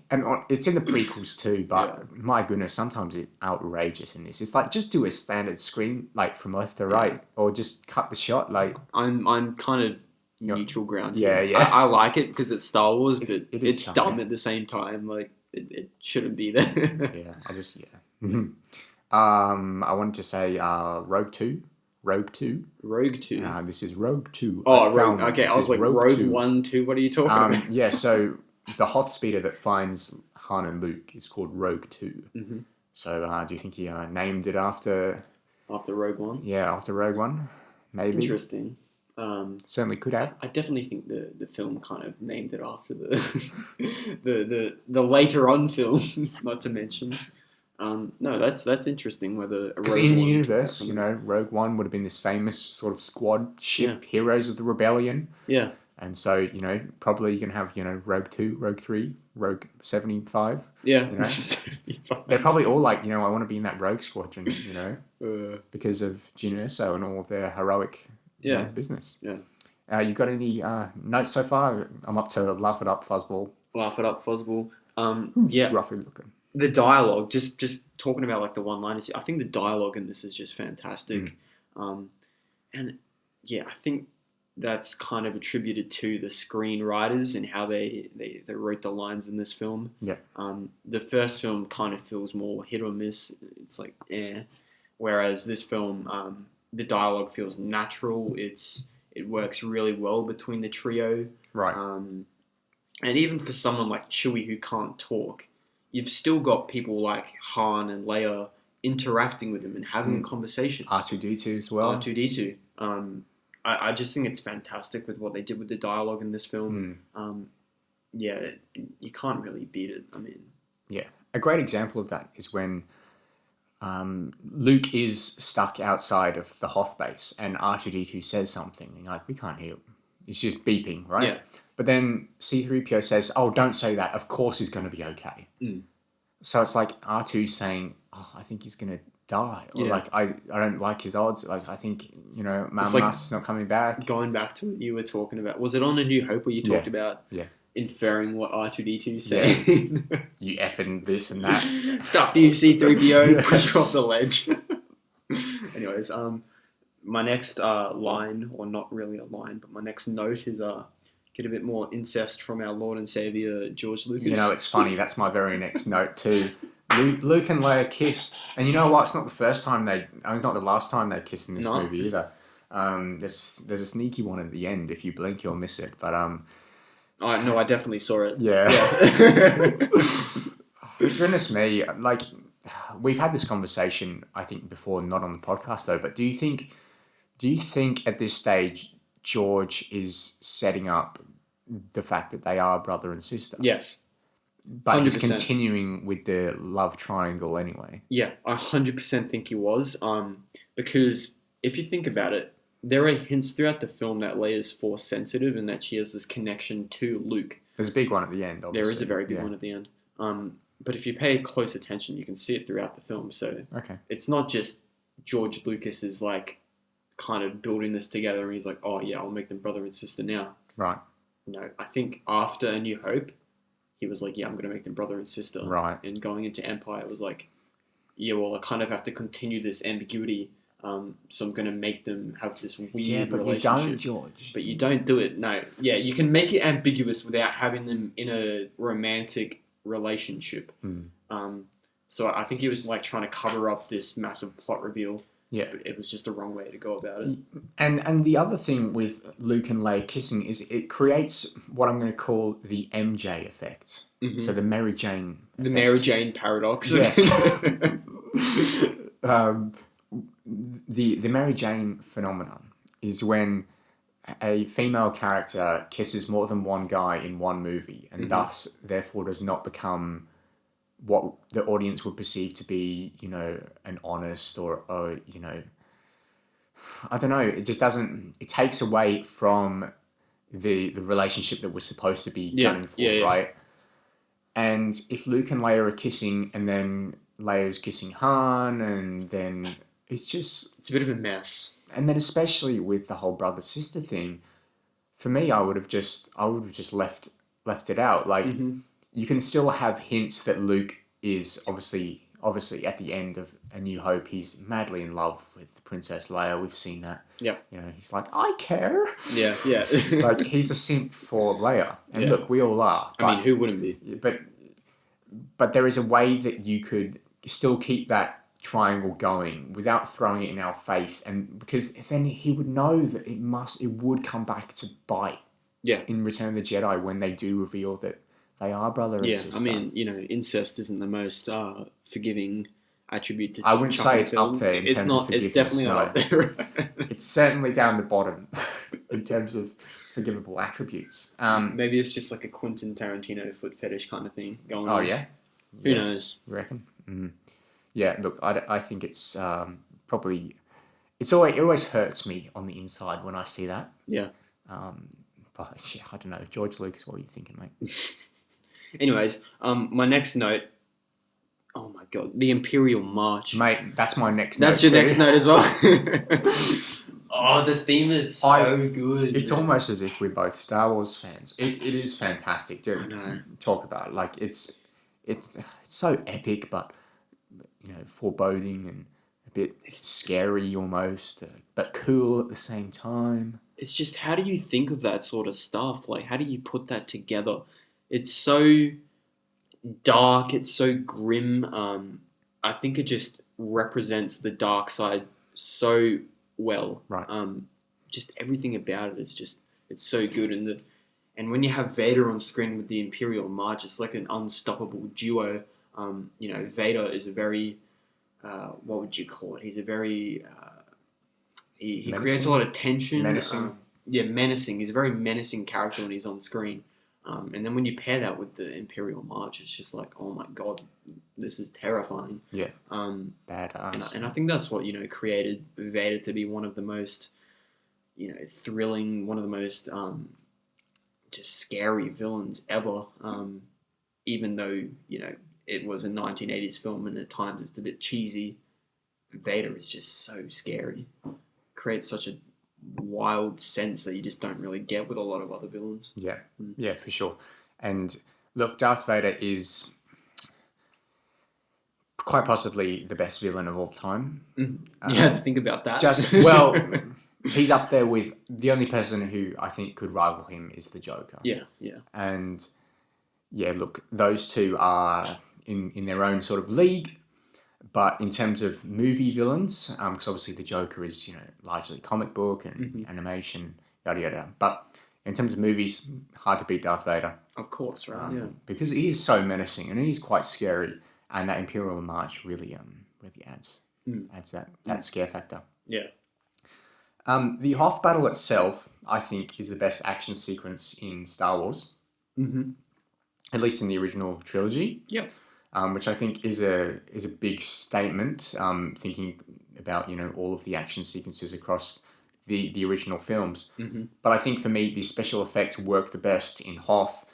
And it's in the prequels too, but my goodness, sometimes it's outrageous in this. It's like, just do a standard screen, from left to right, or just cut the shot, I'm kind of neutral ground here. Yeah. I like it because it's Star Wars, but it's dumb at the same time. It shouldn't be there. I wanted to say Rogue 2. Rogue 2? This is Rogue 2. Oh, Rogue. Okay, I was like, Rogue 1, 2, what are you talking about? Yeah, so the hot speeder that finds Han and Luke is called Rogue 2. Mm-hmm. So do you think he named it after... After Rogue One? Yeah, after Rogue One. Maybe. It's interesting. Certainly could have. I definitely think the film kind of named it after the later on film, not to mention. No, that's interesting. Because in the universe, Rogue One would have been this famous sort of squad ship, heroes of the rebellion. Yeah. And so, probably you can have, Rogue 2, Rogue 3, Rogue 75. Yeah. 75. They're probably all like, I want to be in that Rogue Squadron, because of Gene Erso and all of their heroic business. Yeah. You got any notes so far? I'm up to laugh it up, Fuzzball. Laugh it up, Fuzzball. Who's scruffy looking? The dialogue, just talking about the one-liners, I think the dialogue in this is just fantastic. And yeah, I think that's kind of attributed to the screenwriters and how they wrote the lines in this film. Yeah. The first film kind of feels more hit or miss. It's whereas this film, the dialogue feels natural. It works really well between the trio. Right. And even for someone like Chewie who can't talk, you've still got people like Han and Leia interacting with him and having a conversation. R2D2 as well. R2D2. I just think it's fantastic with what they did with the dialogue in this film. Yeah, you can't really beat it. I mean, yeah, a great example of that is when Luke is stuck outside of the Hoth base and R2D2 says something, and you're like, we can't hear it. It's just beeping, right? Yeah. But then C-3PO says, oh, don't say that. Of course he's going to be okay. So it's like R2 saying, oh, I think he's going to die. Or like, I don't like his odds. Like, I think, Master's not coming back. Going back to what you were talking about, was it on A New Hope where you talked about inferring what R2D2 is saying? Yeah. You effing this and that. Stuff you, C-3PO, push you off the ledge. Anyways, my next line, or not really a line, but my next note is get a bit more incest from our Lord and Savior George Lucas. It's funny. That's my very next note too. Luke and Leia kiss, and you know what? It's not the first time not the last time they kiss in this movie either. There's a sneaky one at the end. If you blink, you'll miss it. But no, I definitely saw it. Yeah. Goodness me, like we've had this conversation, I think before, not on the podcast though. But do you think at this stage George is setting up the fact that they are brother and sister? Yes. But 100%. he's continuing with the love triangle anyway. Yeah, I 100% think he was. Because if you think about it, there are hints throughout the film that Leia's force sensitive and that she has this connection to Luke. There's a big one at the end, obviously. There is a very big one at the end. But if you pay close attention, you can see it throughout the film. So it's not just George Lucas is like kind of building this together and he's like, oh yeah, I'll make them brother and sister now. Right. No, I think after A New Hope, he was like, yeah, I'm going to make them brother and sister. Right. And going into Empire, it was like, yeah, well, I kind of have to continue this ambiguity. So I'm going to make them have this weird relationship. You don't, George. But you don't do it. No. Yeah, you can make it ambiguous without having them in a romantic relationship. So I think he was like trying to cover up this massive plot reveal. Yeah. But it was just the wrong way to go about it. And the other thing with Luke and Leia kissing is it creates what I'm going to call the MJ effect. So the Mary Jane effect. The Mary Jane paradox. Yes. The Mary Jane phenomenon is when a female character kisses more than one guy in one movie and thus therefore does not become what the audience would perceive to be, an honest or I don't know. It just doesn't. It takes away from the relationship that we're supposed to be gunning for, right? And if Luke and Leia are kissing, and then Leia's kissing Han, and then it's a bit of a mess. And then especially with the whole brother sister thing, for me, I would have just left it out. Like you can still have hints that Luke is obviously at the end of A New Hope, he's madly in love with Princess Leia. We've seen that. Yeah. He's like, I care. Yeah. Like he's a simp for Leia, and look, we all are. I mean, who wouldn't be? But there is a way that you could still keep that triangle going without throwing it in our face, and because then he would know that it would come back to bite. Yeah. In Return of the Jedi, when they do reveal that they are brother and sister. I mean, incest isn't the most forgiving attribute to. I wouldn't say it's up there. It's definitely not up there. It's certainly down the bottom in terms of forgivable attributes. Maybe it's just like a Quentin Tarantino foot fetish kind of thing going on. Oh yeah. Who knows? You reckon? Yeah. Look, I think it's probably. It always hurts me on the inside when I see that. Yeah. But yeah, I don't know. George Lucas, what are you thinking, mate? Anyways, my next note. Oh my god, the Imperial March. Mate, that's my next note. That's your next note as well. Oh, the theme is so good. It's almost as if we're both Star Wars fans. It is fantastic to talk about. Like it's so epic, but foreboding and a bit scary almost, but cool at the same time. It's just, how do you think of that sort of stuff? Like, how do you put that together? It's so dark. It's so grim. I think it just represents the dark side so well. Right. Just everything about it is just, it's so good. And when you have Vader on screen with the Imperial March, it's like an unstoppable duo. Vader is a very, what would you call it? He's a very, he creates a lot of tension. Menacing. Menacing. He's a very menacing character when he's on screen. And then when you pair that with the Imperial March, it's just like, oh my God, this is terrifying. Yeah. Badass. And I think that's what, created Vader to be one of the most, thrilling, one of the most just scary villains ever. Even though, it was a 1980s film and at times it's a bit cheesy, Vader is just so scary. Creates such a wild sense that you just don't really get with a lot of other villains. Yeah, for sure. And look, Darth Vader is quite possibly the best villain of all time. Think about that. He's up there with the only person who I think could rival him is the Joker. Yeah. And yeah, look, those two are in their own sort of league. But in terms of movie villains, because obviously the Joker is, largely comic book and animation, yada yada. But in terms of movies, hard to beat Darth Vader. Of course, right? Because he is so menacing and he's quite scary, and that Imperial March really adds that scare factor. Yeah. The Hoth battle itself, I think, is the best action sequence in Star Wars. At least in the original trilogy. Yep. Which I think is a big statement, thinking about, all of the action sequences across the original films. But I think for me, the special effects work the best in Hoth.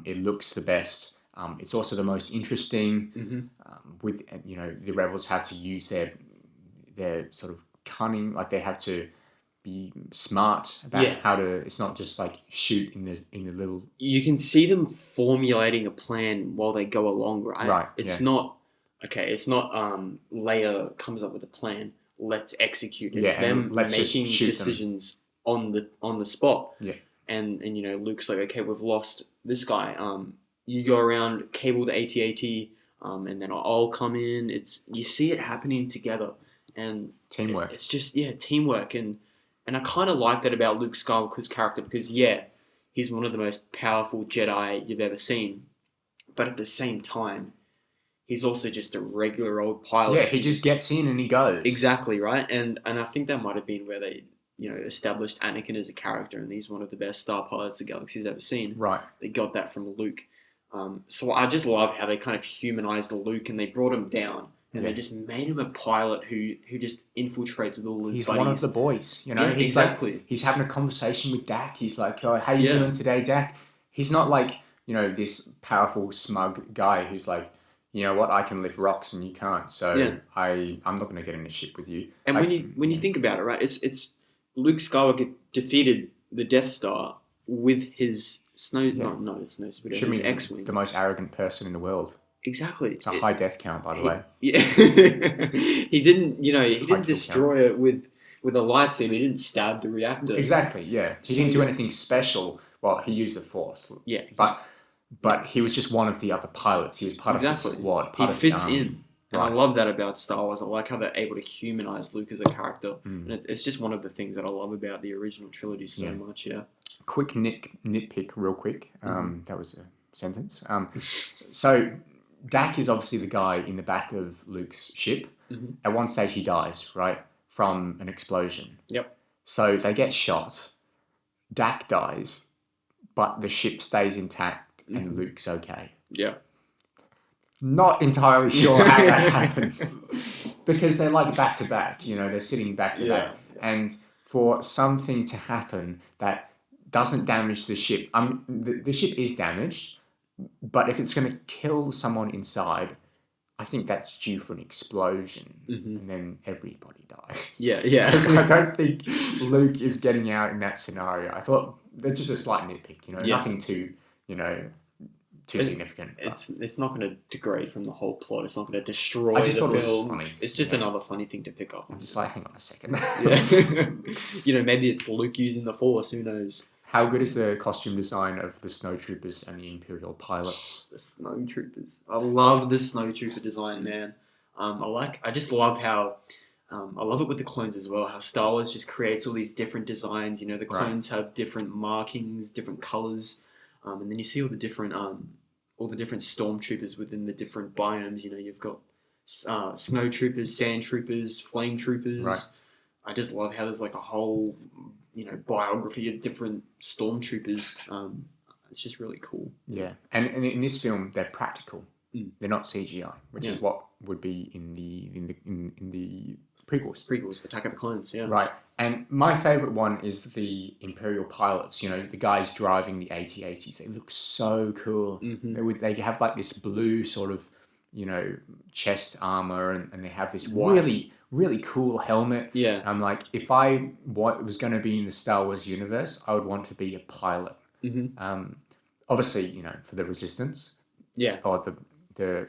It looks the best. It's also the most interesting. With the rebels have to use their sort of cunning, like they have to be smart about how to. It's not just like shoot in the little. You can see them formulating a plan while they go along, right? Right. It's not okay. It's not Leia comes up with a plan. Let's execute. It's them making decisions on the spot. Yeah. And Luke's like, okay, we've lost this guy. You go around, cable the AT-AT, and then I'll come in. You see it happening together, and teamwork. It's just teamwork, and I kind of like that about Luke Skywalker's character because he's one of the most powerful Jedi you've ever seen, but at the same time, he's also just a regular old pilot. Yeah, he just gets in and he goes. Exactly, right? And I think that might have been where they, established Anakin as a character, and he's one of the best star pilots the galaxy's ever seen. Right. They got that from Luke. So I just love how they kind of humanized Luke and they brought him down. And they just made him a pilot who just infiltrates with all his buddies. He's one of the boys, Yeah, he's exactly. Like, he's having a conversation with Dak. He's like, oh, how you doing today, Dak? He's not like, this powerful, smug guy who's like, you know what, I can lift rocks and you can't. So I'm not going to get in a ship with you. And when you think about it, right, it's Luke Skywalker defeated the Death Star with his his X-Wing. The most arrogant person in the world. Exactly. It's a high death count, by the way. Yeah. he didn't destroy it with a lightsaber. He didn't stab the reactor. Exactly, yeah. He didn't do anything special. Well, he used the Force. Yeah. But he was just one of the other pilots. He was part of the squad. He fits in. And I love that about Star Wars. I like how they're able to humanize Luke as a character. And it's just one of the things that I love about the original trilogy so much, Quick nitpick, real quick. That was a sentence. So Dak is obviously the guy in the back of Luke's ship. At one stage he dies, right? From an explosion. Yep. So they get shot. Dak dies, but the ship stays intact and Luke's okay. Yeah. Not entirely sure how that happens. Because they're like back to back, they're sitting back to back. And for something to happen that doesn't damage the ship, the ship is damaged, but if it's going to kill someone inside, I think that's due for an explosion, and then everybody dies. Yeah. I don't think Luke is getting out in that scenario. I thought that's just a slight nitpick, nothing too, too significant. It's not going to degrade from the whole plot. It's not going to destroy I just the thought film. it was funny. It's just another funny thing to pick up. I'm just like, hang on a second. Maybe it's Luke using the Force. Who knows? How good is the costume design of the snowtroopers and the Imperial pilots? The snowtroopers. I love the snowtrooper design, man. I just love how I love it with the clones as well. How Star Wars just creates all these different designs. The clones have different markings, different colors, and then you see all the different stormtroopers within the different biomes. You've got snow troopers, sand troopers, flame troopers. Right. I just love how there's like a whole biography of different stormtroopers. It's just really cool. Yeah, and in this film, they're practical. They're not CGI, which is Yeah. what would be in the prequels. Prequels, Attack of the Clones, yeah. Right, and my favorite one is the Imperial pilots. The guys driving the AT-ATs. They look so cool. Mm-hmm. They have like this blue sort of chest armor, and they have this White. really cool helmet. Yeah. I'm like, if I was going to be in the Star Wars universe, I would want to be a pilot. Mm-hmm. Obviously, for the Resistance. Yeah. Or the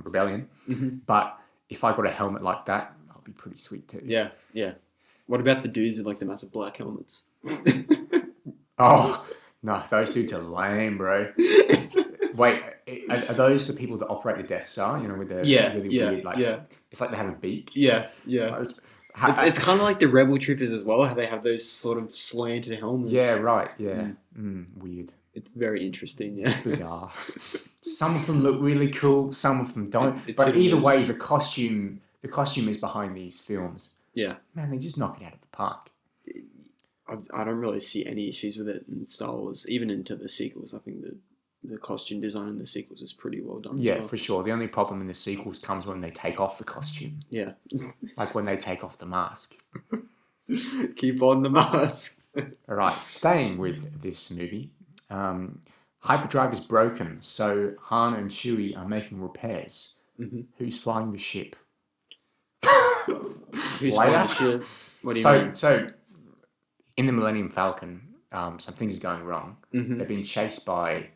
Rebellion. Mm-hmm. But if I got a helmet like that, I'll be pretty sweet too. Yeah, yeah. What about the dudes with like the massive black helmets? Oh, no, those dudes are lame, bro. Wait, are those the people that operate the Death Star? With the really weird, like, it's like they have a beak. Yeah, yeah. Like, It's kind of like the Rebel Troopers as well, how they have those sort of slanted helmets. yeah, right, yeah. Weird. It's very interesting, yeah. Bizarre. Some of them look really cool, some of them don't. It's but hit or either miss. way, the costume is behind these films. Yeah. Man, they just knock it out of the park. I don't really see any issues with it in Star Wars, even into the sequels. I think the costume design in the sequels is pretty well done. Yeah, as well. for sure. The only problem in the sequels comes when they take off the costume. Yeah. Like when they take off the mask. Keep on the mask. All right, staying with this movie. Hyperdrive is broken, so Han and Chewie are making repairs. Mm-hmm. Who's flying the ship? Who's Leia? flying the ship? What do you mean? So, in the Millennium Falcon, some things are going wrong. Mhm. They're being chased by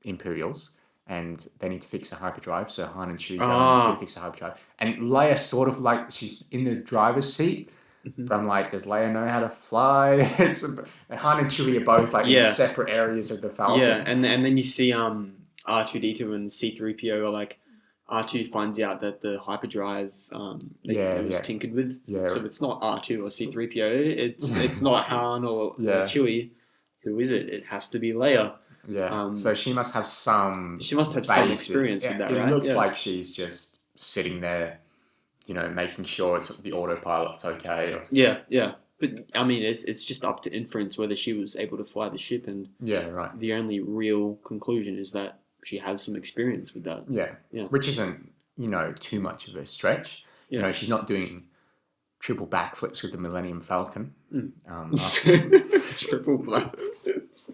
Imperials, and they need to fix the hyperdrive. So Han and Chewie go to fix the hyperdrive, and Leia sort of like she's in the driver's seat. But I'm like, does Leia know how to fly? And Han and Chewie are both like in separate areas of the Falcon. Yeah, and then you see R2D2 and C3PO are like, R2 finds out that the hyperdrive was tinkered with. Yeah. So it's not R2 or C3PO. It's not Han or Chewie. Who is it? It has to be Leia. Yeah. So she must have some. She must have some experience with that, right? It looks like she's just sitting there, making sure the autopilot's okay. Yeah. But I mean, it's just up to inference whether she was able to fly the ship, and right. the only real conclusion is that she has some experience with that. Yeah. Which isn't too much of a stretch. Yeah. She's not doing triple backflips with the Millennium Falcon. Triple backflips.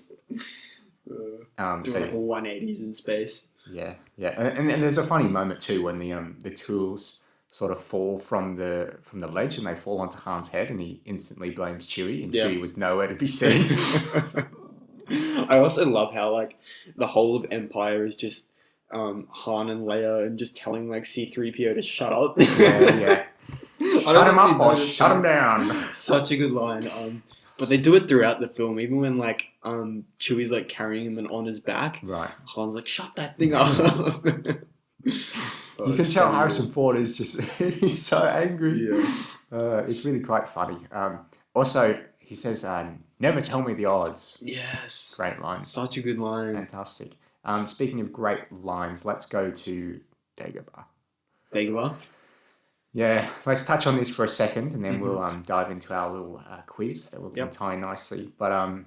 So Doing like 180s in space. Yeah. And there's a funny moment too when the tools sort of fall from the ledge and they fall onto Han's head, and he instantly blames Chewie, and Chewie was nowhere to be seen. I also love how like the whole of Empire is just Han and Leia and just telling like C3PO to shut up. Yeah. Shut him up or shut him down. Such a good line. But they do it throughout the film, even when like Chewie's like carrying him on his back. Right. Han's like, shut that thing up. You can tell Harrison Ford is just he's so angry. Yeah. It's really quite funny. Also, he says, "Never tell me the odds." Yes. Great line. Such a good line. Fantastic. Speaking of great lines, let's go to Dagobah. Dagobah? Yeah, let's touch on this for a second, and then we'll dive into our little quiz that will tie nicely. But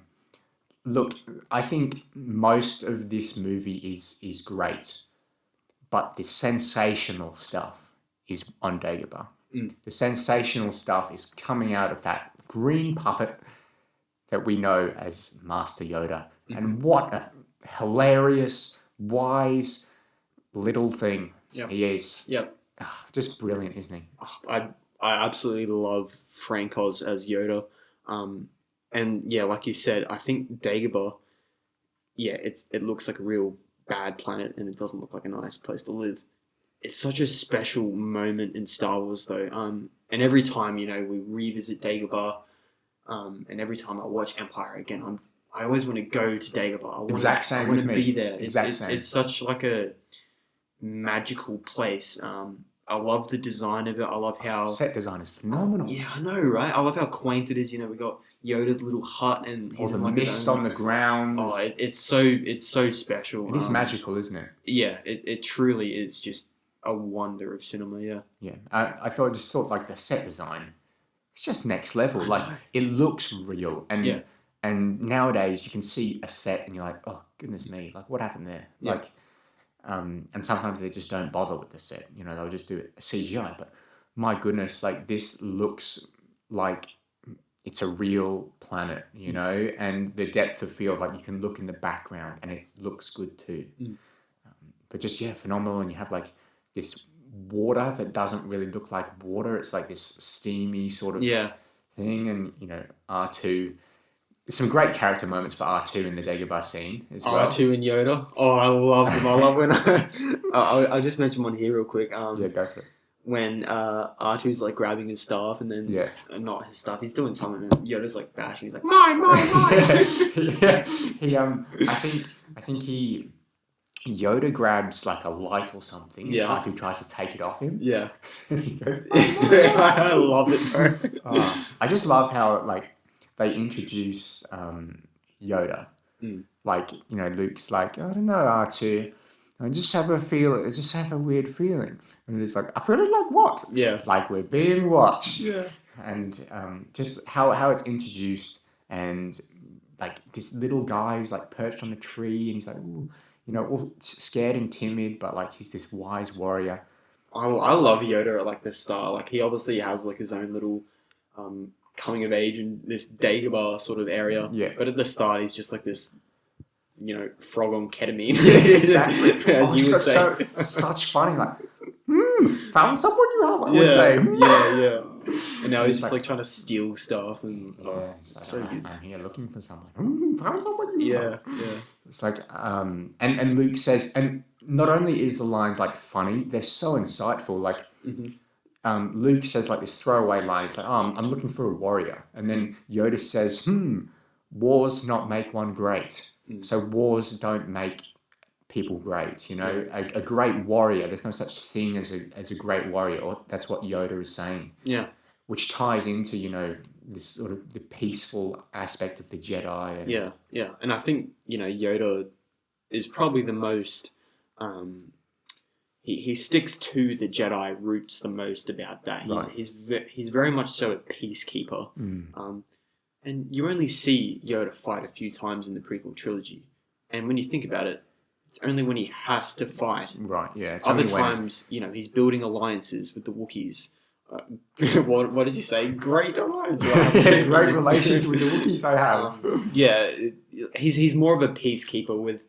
look, I think most of this movie is great, but the sensational stuff is on Dagobah. The sensational stuff is coming out of that green puppet that we know as Master Yoda. And what a hilarious, wise little thing he is. Yep. Just brilliant, isn't he? I absolutely love Frank Oz as Yoda. And yeah, like you said, I think Dagobah, it looks like a real bad planet, and it doesn't look like a nice place to live. It's such a special moment in Star Wars, though. And every time, we revisit Dagobah, and every time I watch Empire again, I always want to go to Dagobah. I want to be there. Exact same. It's such like a magical place. I love the design of it. I love how Set design is phenomenal. Yeah, I know, right? I love how quaint it is. You know, we got Yoda's little hut and All he's the in, like, mist his own... on the ground. Oh, it's so special. It is magical, isn't it? Yeah, it truly is just a wonder of cinema. Yeah. Yeah. I just thought like the set design, it's just next level. I Like know. it looks real, and Yeah. and nowadays you can see a set and you're like, oh goodness me, like what happened there? Yeah. Like, and sometimes they just don't bother with the set. You know, they'll just do a CGI. But my goodness, like this looks like it's a real planet, you know, and the depth of field, like you can look in the background and it looks good too. But just, yeah, phenomenal. And you have like this water that doesn't really look like water. It's like this steamy sort of Yeah. thing. And, you know, R2, some great character moments for R2 in the Dagobah scene as well. R2 and Yoda. Oh, I love them. I love when I'll just mention one here real quick. Yeah, go for it. When R2's like grabbing his staff and then Yeah. not his stuff, he's doing something and Yoda's like bashing. He's like mine. Yeah. I think Yoda grabs like a light or something. Yeah. And R2 tries to take it off him. Yeah. And he goes, I love it, bro. I just love how like they introduce Yoda. Like, you know, Luke's like, I don't know, R2. I just have a weird feeling. And it's like, I feel like what? Yeah. Like we're being watched. Yeah. And just how it's introduced, and like this little guy who's like perched on a tree and he's like, ooh, you know, all scared and timid, but like he's this wise warrior. I love Yoda at like the start. Like he obviously has like his own little coming of age in this Dagobah sort of area. Yeah. But at the start he's just like this, you know, frog on ketamine. Exactly. As you would say. Such funny, like, found someone you have, I would say. Yeah. And now he's He's just like trying to steal stuff and Yeah, so good. I'm here looking for someone. Found someone you Yeah, love. yeah. It's like, and Luke says, and not only is the lines like funny, they're so insightful. Like, Luke says like this throwaway line. He's like, oh, I'm looking for a warrior. And then Yoda says, wars not make one great. So wars don't make people great. You know, a great warrior, there's no such thing as a great warrior. Or that's what Yoda is saying. Yeah. Which ties into, you know, this sort of the peaceful aspect of the Jedi. And, Yeah. And I think, you know, Yoda is probably the most, he sticks to the Jedi roots the most about that. He's very much so a peacekeeper. And you only see Yoda fight a few times in the prequel trilogy. And when you think about it, it's only when he has to fight. Right, yeah. It's Other only when- times, you know, he's building alliances with the Wookiees. What does he say? Great alliance. Great relations with the Wookiees I have. He's more of a peacekeeper with,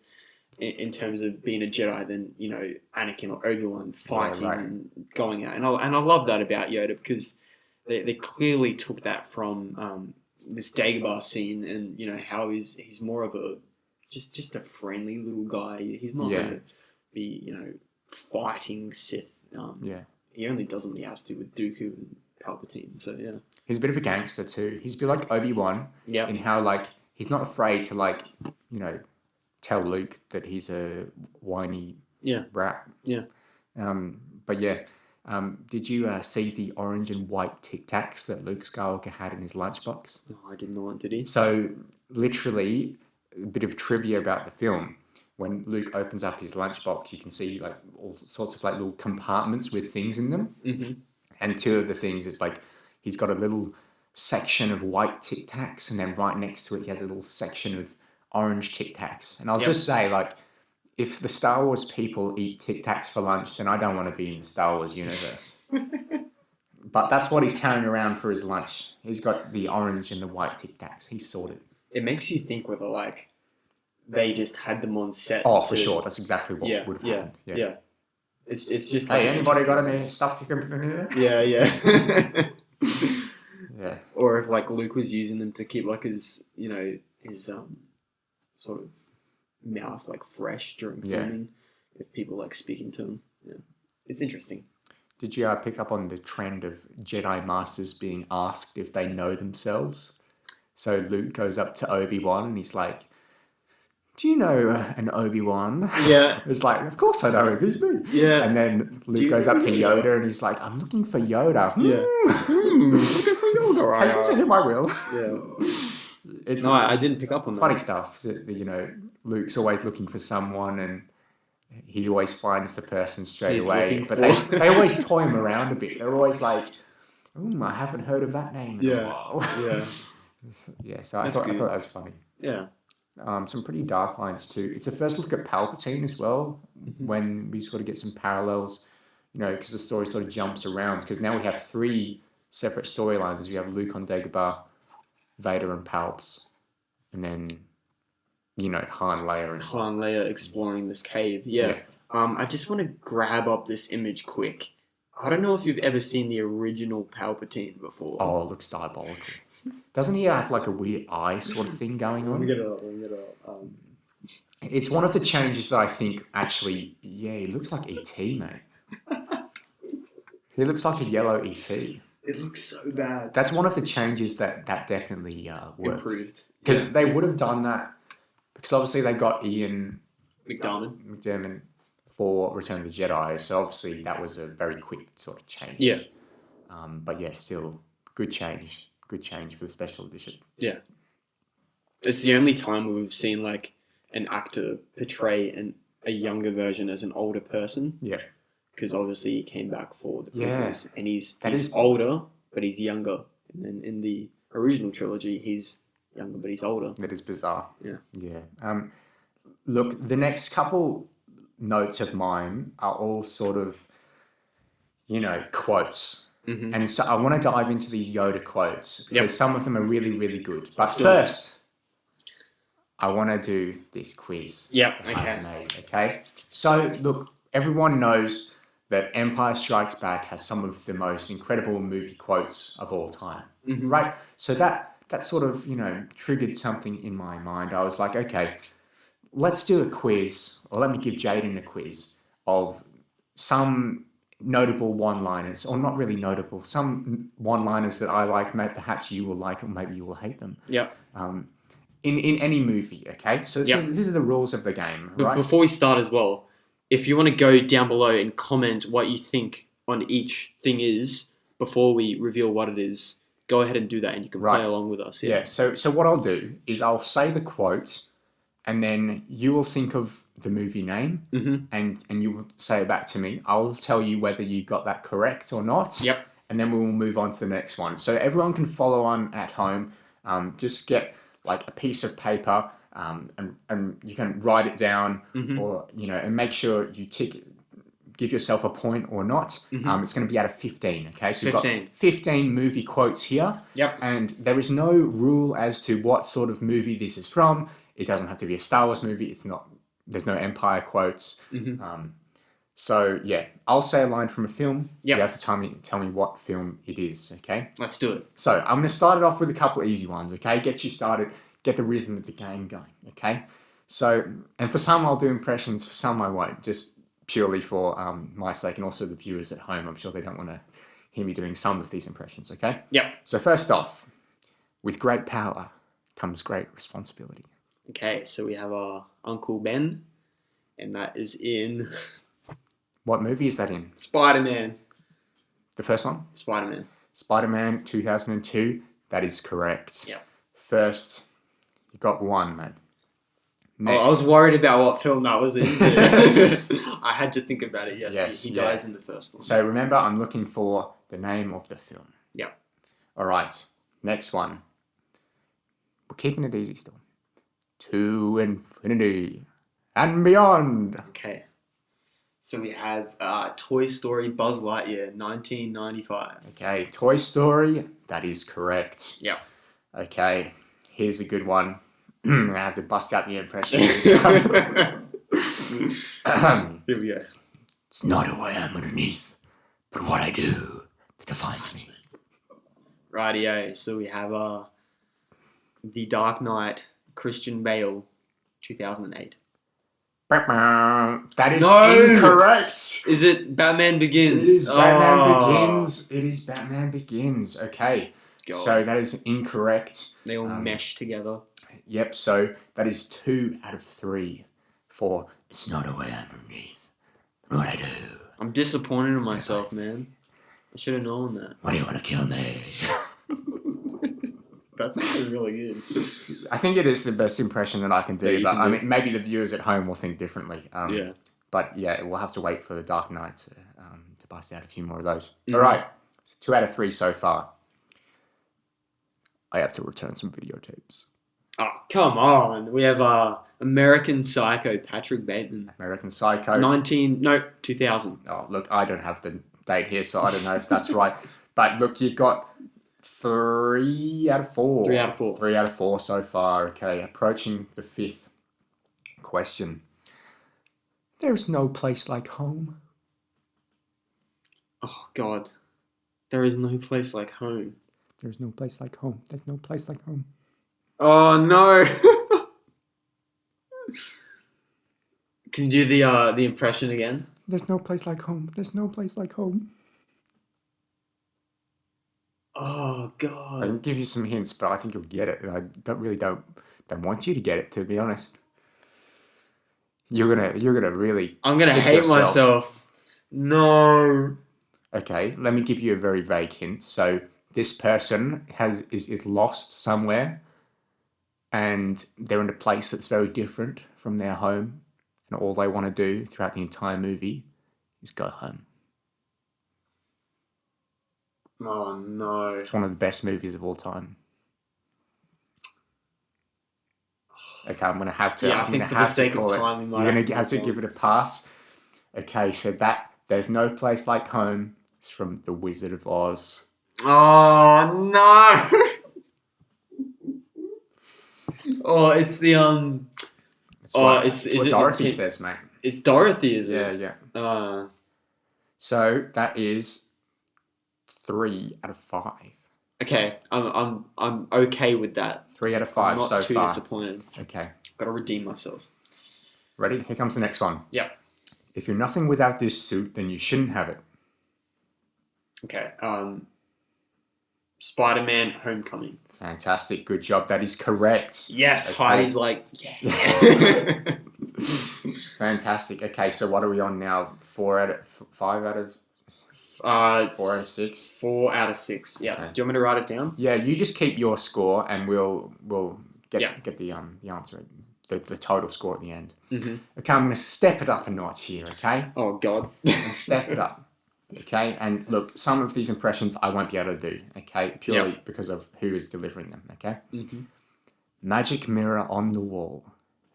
in terms of being a Jedi than, you know, Anakin or Obi-Wan fighting and going out. And I love that about Yoda because they clearly took that from this Dagobah scene, and you know how he's more of a just a friendly little guy. He's not going to be, you know, fighting Sith. He only does what he has to with Dooku and Palpatine. So yeah, he's a bit of a gangster too. He's a bit like Obi-Wan in how like he's not afraid to like, you know, tell Luke that he's a whiny brat. Yeah. But yeah, did you see the orange and white Tic Tacs that Luke Skywalker had in his lunchbox? No, I did not. Did he? So literally, a bit of trivia about the film. When Luke opens up his lunchbox, you can see like all sorts of like little compartments with things in them. And two of the things is like he's got a little section of white Tic Tacs, and then right next to it he has a little section of orange Tic Tacs. And I'll just say, like, if the Star Wars people eat Tic Tacs for lunch, then I don't want to be in the Star Wars universe. But that's what he's carrying around for his lunch. He's got the orange and the white Tic Tacs. He's sorted. It makes you think whether like they just had them on set. Oh, for sure. That's exactly what would have happened. Yeah. It's just. Hey, like, anybody got any stuff you can put in here? Yeah. Yeah. Or if like Luke was using them to keep like his, you know, his sort of mouth like fresh during filming. If people like speaking to him, it's interesting. Did you pick up on the trend of Jedi Masters being asked if they know themselves? So Luke goes up to Obi-Wan and he's like, do you know an Obi-Wan? Yeah. It's like, of course I know him. It's me. Yeah. And then Do Luke you goes up to remember? Yoda and he's like, I'm looking for Yoda. Yeah. Looking for Yoda. Take him, I will. Yeah. It's No, I didn't pick up on that. funny stuff. You know, Luke's always looking for someone and he always finds the person straight He's away. looking But for- they always toy him around a bit. They're always like, I haven't heard of that name in a while. Yeah. Yeah, so I That's thought good. that was funny. Yeah. Some pretty dark lines too. It's a first look at Palpatine as well, when we sort of get some parallels, you know, because the story sort of jumps around. Because now we have 3 separate storylines. We have Luke on Dagobah, Vader and Palps, and then, you know, Han, Leia, and Han Leia exploring this cave. Yeah. I just want to grab up this image quick. I don't know if you've ever seen the original Palpatine before. Oh, it looks diabolical. Doesn't he have like a weird eye sort of thing going Let me on? get it up. It's one of the changes that I think actually, he looks like E.T., mate. He looks like a yellow E.T. It looks so bad. That's one of the changes that definitely worked. Improved. Because they would have done that, because obviously they got Ian McDermott for Return of the Jedi, so obviously that was a very quick sort of change. Yeah. But yeah, still, good change for the special edition. Yeah. It's the only time we've seen like an actor portray a younger version as an older person. Yeah. Because obviously he came back for the prequels, and he's older, but he's younger. And then in the original trilogy, he's younger, but he's older. That is bizarre. Yeah. Yeah. Look, the next couple notes of mine are all sort of, you know, quotes. Mm-hmm. And so I want to dive into these Yoda quotes because some of them are really, really good. But do it. first, I want to do this quiz. Yep, that I've okay. made, okay? So, look, everyone knows that Empire Strikes Back has some of the most incredible movie quotes of all time, right? So that sort of, you know, triggered something in my mind. I was like, okay, let's do a quiz, or let me give Jaden a quiz of some notable one-liners, or not really notable, some one-liners that I like, maybe perhaps you will like, or maybe you will hate them. Yep. In any movie, okay? So this is the rules of the game, But right? before we start as well, if you want to go down below and comment what you think on each thing is before we reveal what it is, go ahead and do that, and you can play along with us. Yeah. So what I'll do is I'll say the quote, and then you will think of the movie name, and you will say it back to me. I'll tell you whether you got that correct or not. Yep. And then we will move on to the next one. So everyone can follow on at home. Just get like a piece of paper, and you can write it down, or you know, and make sure you give yourself a point or not. It's going to be out of 15. Okay, so 15. you've got 15 movie quotes here. Yep. And there is no rule as to what sort of movie this is from. It doesn't have to be a Star Wars movie. It's not. There's no Empire quotes. So yeah, I'll say a line from a film. Yep. You have to tell me what film it is. Okay. Let's do it. So I'm going to start it off with a couple of easy ones. Okay, get you started. Get the rhythm of the game going. Okay. So, and for some I'll do impressions. For some I won't. Just purely for my sake and also the viewers at home. I'm sure they don't want to hear me doing some of these impressions. Okay. Yep. So first off, with great power comes great responsibility. Okay, so we have our Uncle Ben, and that is in What movie is that in? Spider-Man. The first one? Spider-Man. Spider-Man 2002. That is correct. Yep. First, you got one, mate. Oh, I was worried about what film that was in. I had to think about it. Yes, he dies in the first one. So remember, I'm looking for the name of the film. Yep. All right. Next one. We're keeping it easy still. To infinity and beyond. Okay. So we have Toy Story Buzz Lightyear, 1995. Okay. Toy Story. That is correct. Yep. Okay. Here's a good one. I'm going to have to bust out the impression. Here we go. It's not who I am underneath, but what I do that defines me. Rightio. So we have The Dark Knight, Christian Bale, 2008. That is No! incorrect. Is it Batman Begins? It is Batman Oh. Begins. It is Batman Begins. Okay. God. So that is incorrect. They all mesh together. Yep, so that is 2 out of 3 for It's Not a Way Underneath. What I do? I'm disappointed in myself, man. I should have known that. Why do you want to kill me? That's actually really good. I think it is the best impression that I can do, Yeah, you but can I do. mean, maybe the viewers at home will think differently. Yeah. But yeah, we'll have to wait for the Dark Knight to bust out a few more of those. Mhm. All right, so 2 out of 3 so far. I have to return some videotapes. Oh, come on. We have American Psycho, Patrick Bateman. American Psycho. 2000. Oh, look, I don't have the date here, so I don't know if that's right. But look, you've got 3 out of 4. 3 out of 4. 3 out of 4 so far. Okay, approaching the 5th question. There's no place like home. Oh, God. There is no place like home. There's no place like home. There's no place like home. Oh, no. Can you do the impression again? There's no place like home. There's no place like home. Oh, I God. can give you some hints, but I think you'll get it. And I don't want you to get it, to be honest. You're gonna really. I'm going to kick hate yourself. myself. No. Okay, let me give you a very vague hint. So this person is lost somewhere, and they're in a place that's very different from their home, and all they want to do throughout the entire movie is go home. Oh, no. It's one of the best movies of all time. Okay, I'm gonna have to. Yeah, I I'm think gonna for the have sake to of call it. time, we might You're have gonna have to move give on. it a pass. Okay, so that There's No Place Like Home is from The Wizard of Oz. Oh, no. Oh, it's the, It's what, is it's what it Dorothy the says, mate. It's Dorothy, is Yeah, it? yeah. So that is 3 out of 5. Okay, I'm okay with that. 3 out of I'm 5 not so too far. disappointed. Okay. Gotta redeem myself. Ready? Here comes the next one. Yep. If you're nothing without this suit, then you shouldn't have it. Okay. Spider-Man: Homecoming. Fantastic. Good job. That is correct. Yes. Okay. Heidi's like, yeah. Fantastic. Okay, so what are we on now? 4 out of 5 out of 4 out of 6? 4 out of 6. Yeah. Okay. Do you want me to write it down? Yeah, you just keep your score, and we'll get Yeah. get the answer, the total score at the end. Mm-hmm. Okay, I'm going to step it up a notch here. Okay, Oh God. and step it up. Okay, and look, some of these impressions I won't be able to do. Okay, purely because of who is delivering them. Okay. Mm-hmm. Magic mirror on the wall.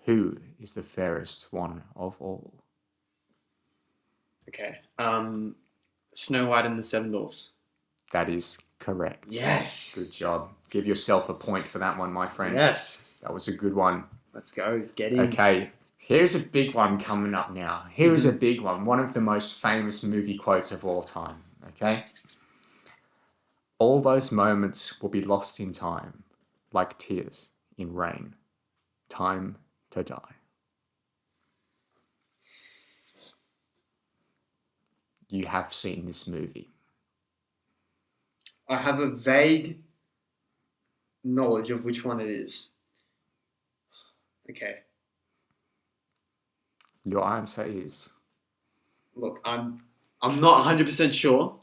Who is the fairest one of all? Okay. Snow White and the Seven Dwarfs. That is correct. Yes. Good job. Give yourself a point for that one, my friend. Yes. That was a good one. Let's go. Get in. Okay, here's a big one coming up now. Here is a big one. One of the most famous movie quotes of all time. Okay? All those moments will be lost in time, like tears in rain. Time to die. You have seen this movie. I have a vague knowledge of which one it is. Okay. Your answer is... Look, I'm not 100% sure,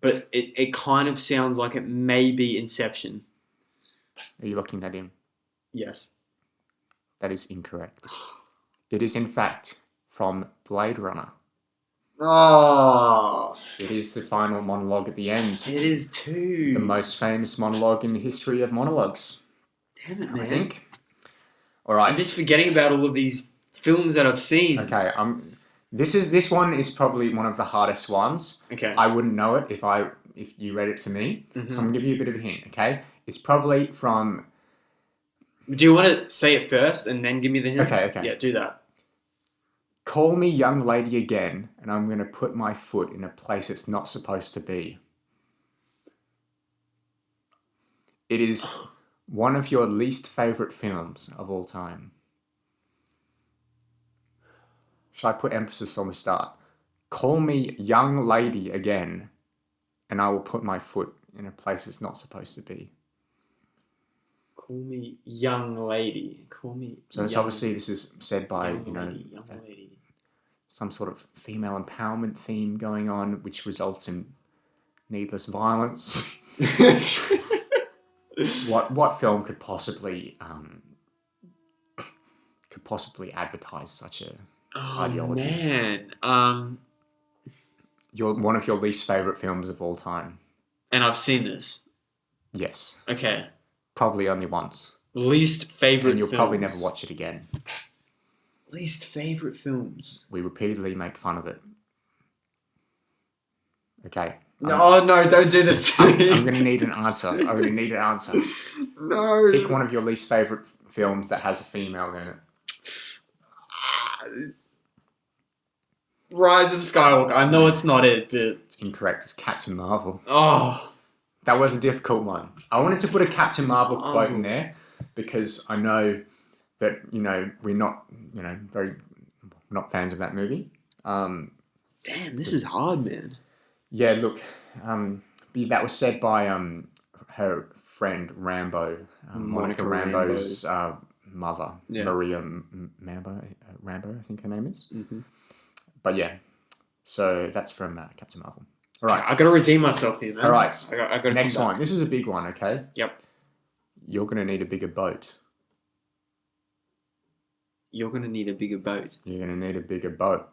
but it kind of sounds like it may be Inception. Are you locking that in? Yes. That is incorrect. It is, in fact, from Blade Runner. Oh, It is the final monologue at the end. it is too. The most famous monologue in the history of monologues, Damn it, man. I think. All right. I'm just forgetting about all of these films that I've seen. Okay. This one is probably one of the hardest ones. Okay. I wouldn't know it if you read it to me. So I'm gonna give you a bit of a hint. Okay. It's probably from. Do you want to say it first and then give me the hint? Okay. Yeah, do that. Call me young lady again, and I'm gonna put my foot in a place it's not supposed to be. It is one of your least favorite films of all time. Should I put emphasis on the start? Call me young lady again, and I will put my foot in a place it's not supposed to be. Call me young lady. Call me. So it's obviously this is said by young lady. some sort of female empowerment theme going on, which results in needless violence. What film could possibly advertise such a ideology? Man, One of your least favorite films of all time. and I've seen this. Yes, Okay, probably only once, least favorite. and you'll films. probably never watch it again. Least favorite films. We repeatedly make fun of it. Okay. No, don't do this to me. I'm going to need an answer. I'm going to need an answer. No. Pick one of your least favorite films that has a female in it. Rise of Skywalker. I know it's not it, but It's incorrect. It's Captain Marvel. oh, That was a difficult one. I wanted to put a Captain Marvel quote in there because I know that, we're not, not fans of that movie. damn, this is hard, man. Yeah, look, that was said by her friend Rambo, Monica Rambo's mother, Yeah. Maria Rambo, I think her name is. Mm-hmm. But yeah, so that's from Captain Marvel. All right, I gotta redeem myself here, man. all right. I gotta Next come back. one. This is a big one, okay? Yep. You're going to need a bigger boat. You're gonna need a bigger boat. You're going to need a bigger boat.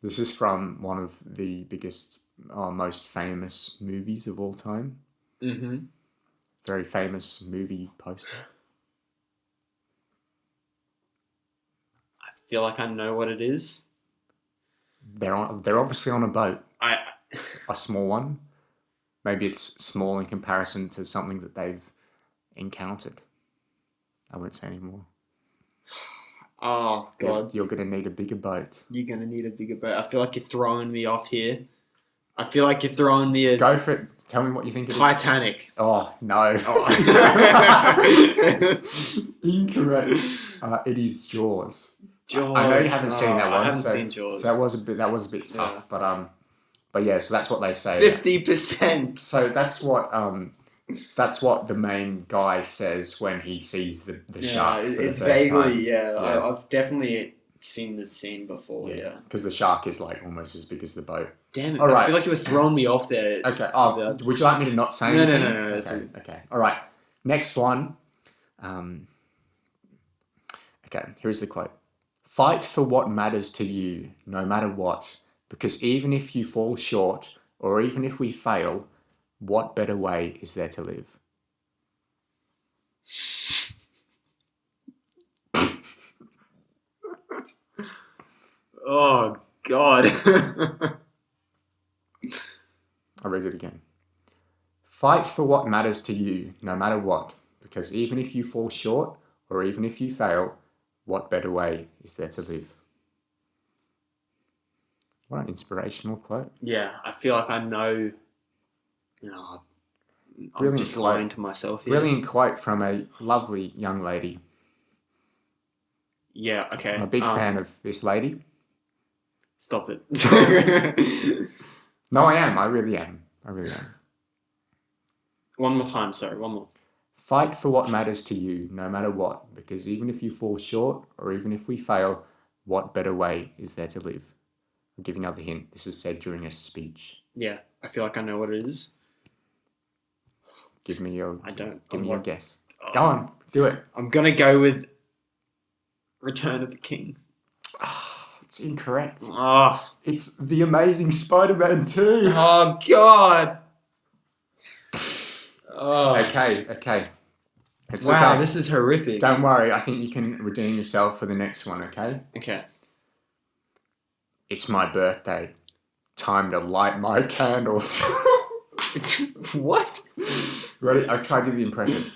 This is from one of the biggest, most famous movies of all time. Mm-hmm. Very famous movie poster. I feel like I know what it is. They're obviously on a boat, I a small one. Maybe it's small in comparison to something that they've encountered. I won't say anymore. oh god, You're going to need a bigger boat. you're gonna need a bigger boat. I feel like you're throwing me off here. I feel like you're throwing me a Go for it. Tell me what you think it is. Titanic. Oh, no. Oh. Incorrect. It is Jaws. Jaws. I know you haven't seen that one. I haven't so, seen Jaws. So that was a bit tough, Yeah. but yeah. So that's what they say. 50%. So that's what the main guy says when he sees the shark for the it's first vaguely, time. yeah. I've definitely seen the scene before, yeah. Because the shark is like almost as big as the boat. Damn it, All I right. feel like you were throwing me off there. Okay. Oh, would you like me to not say anything? No, that's okay. all. Okay. All right. Next one. Okay. Here's the quote. Fight for what matters to you, no matter what, because even if you fall short, or even if we fail, what better way is there to live? Oh, God. I'll read it again. Fight for what matters to you, no matter what, because even if you fall short, or even if you fail, what better way is there to live? What an inspirational quote. Yeah, I feel like I know. No, I'm Brilliant just quote. lying to myself here. Brilliant quote from a lovely young lady. Yeah, okay. I'm a big fan of this lady. Stop it. No, I am. I really am. One more time, sorry, one more. Fight for what matters to you, no matter what, because even if you fall short, or even if we fail, what better way is there to live? I'll give you another hint. This is said during a speech. Yeah, I feel like I know what it is. Give me your guess. Go on, do it. I'm going to go with Return of the King. It's incorrect. Oh, It's The Amazing Spider-Man 2. oh God. Oh. Okay. It's Wow, okay. this is horrific. Don't worry. I think you can redeem yourself for the next one, okay? Okay. It's my birthday. Time to light my candles. What? Ready? I'll try to do the impression.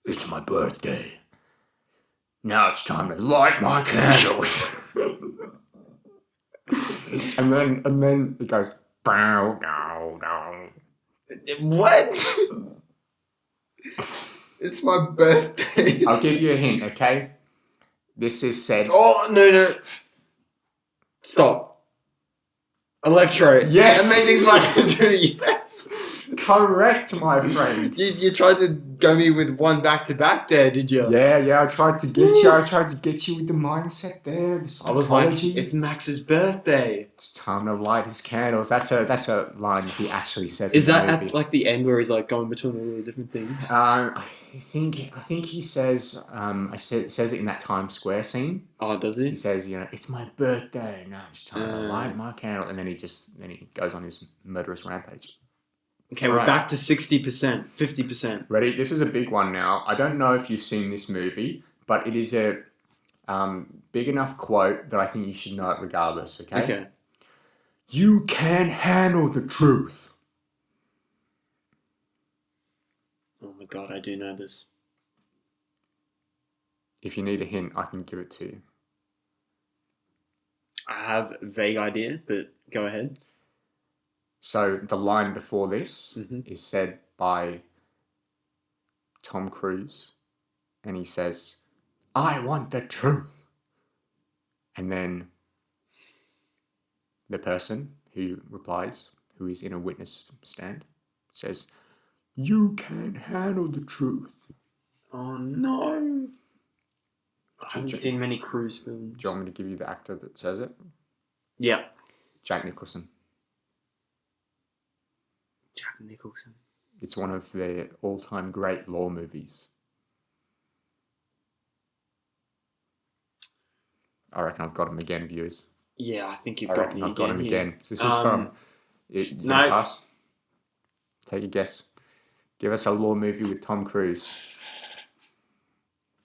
It's my birthday. Now it's time to light my candles. and then it goes, bow, dow, dow. What? It's my birthday. I'll give you a hint, okay? This is said. Oh, no. Stop. Electro. Yes. Amazing Spider-Man 2, yes. Correct, my friend. You tried to go me with one back to back there, did you? Yeah, I tried to get you. I tried to get you with the mindset there, the I was like, psychology. it's Max's birthday. It's time to light his candles. That's a line he actually says. Is in that the movie. at like the end where he's like going between all the different things? I think he says. Says it in that Times Square scene. Oh, does he? He says, it's my birthday. No, it's time to light my candle, and then he goes on his murderous rampage. Okay, we're back to 60%, 50%. Ready? This is a big one now. I don't know if you've seen this movie, but it is a big enough quote that I think you should know it regardless, okay? Okay. You can't handle the truth. Oh my god, I do know this. If you need a hint, I can give it to you. I have a vague idea, but go ahead. So the line before this Mhm. is said by Tom Cruise, and he says, I want the truth. And then the person who replies, who is in a witness stand, says, you can't handle the truth. Oh no. I haven't seen many Cruise films. Do you want me to give you the actor that says it? Yeah. Jack Nicholson. Jack Nicholson. It's one of their all-time great law movies. I reckon I've got him again, viewers. Yeah, I think you've I got reckon me I've got him here. again. So this is from... You no. gonna pass? Take a guess. Give us a law movie with Tom Cruise.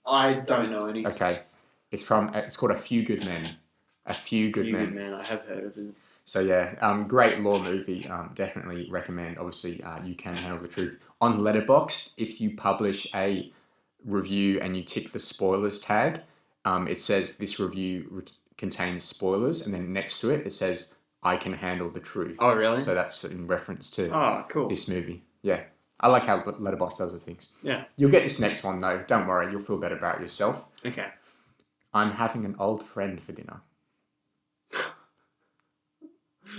I don't know any. Okay. It's called A Few Good Men. A Few Good Men. I have heard of it. So yeah, great law movie. Definitely recommend. Obviously, You Can Handle the Truth. On Letterboxd, if you publish a review and you tick the spoilers tag, it says this review contains spoilers, and then next to it says I Can Handle the Truth. Oh, really? So that's in reference to Cool. this movie. Yeah, I like how Letterboxd does the things. Yeah. You'll get this next one though. Don't worry, you'll feel better about yourself. Okay. I'm having an old friend for dinner.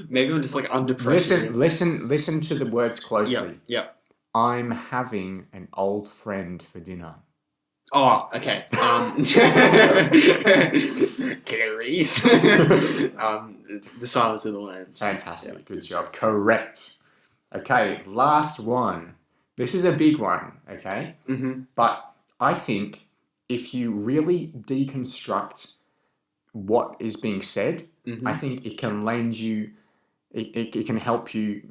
Maybe I'm just like under pressure. Listen to the words closely. Yep. I'm having an old friend for dinner. Oh, okay. Canaries. The Silence of the Lambs. Fantastic. Yeah. Good job. Correct. Okay, last one. This is a big one, okay? Mm-hmm. But I think if you really deconstruct what is being said, Mm-hmm. I think it can lend you, it can help you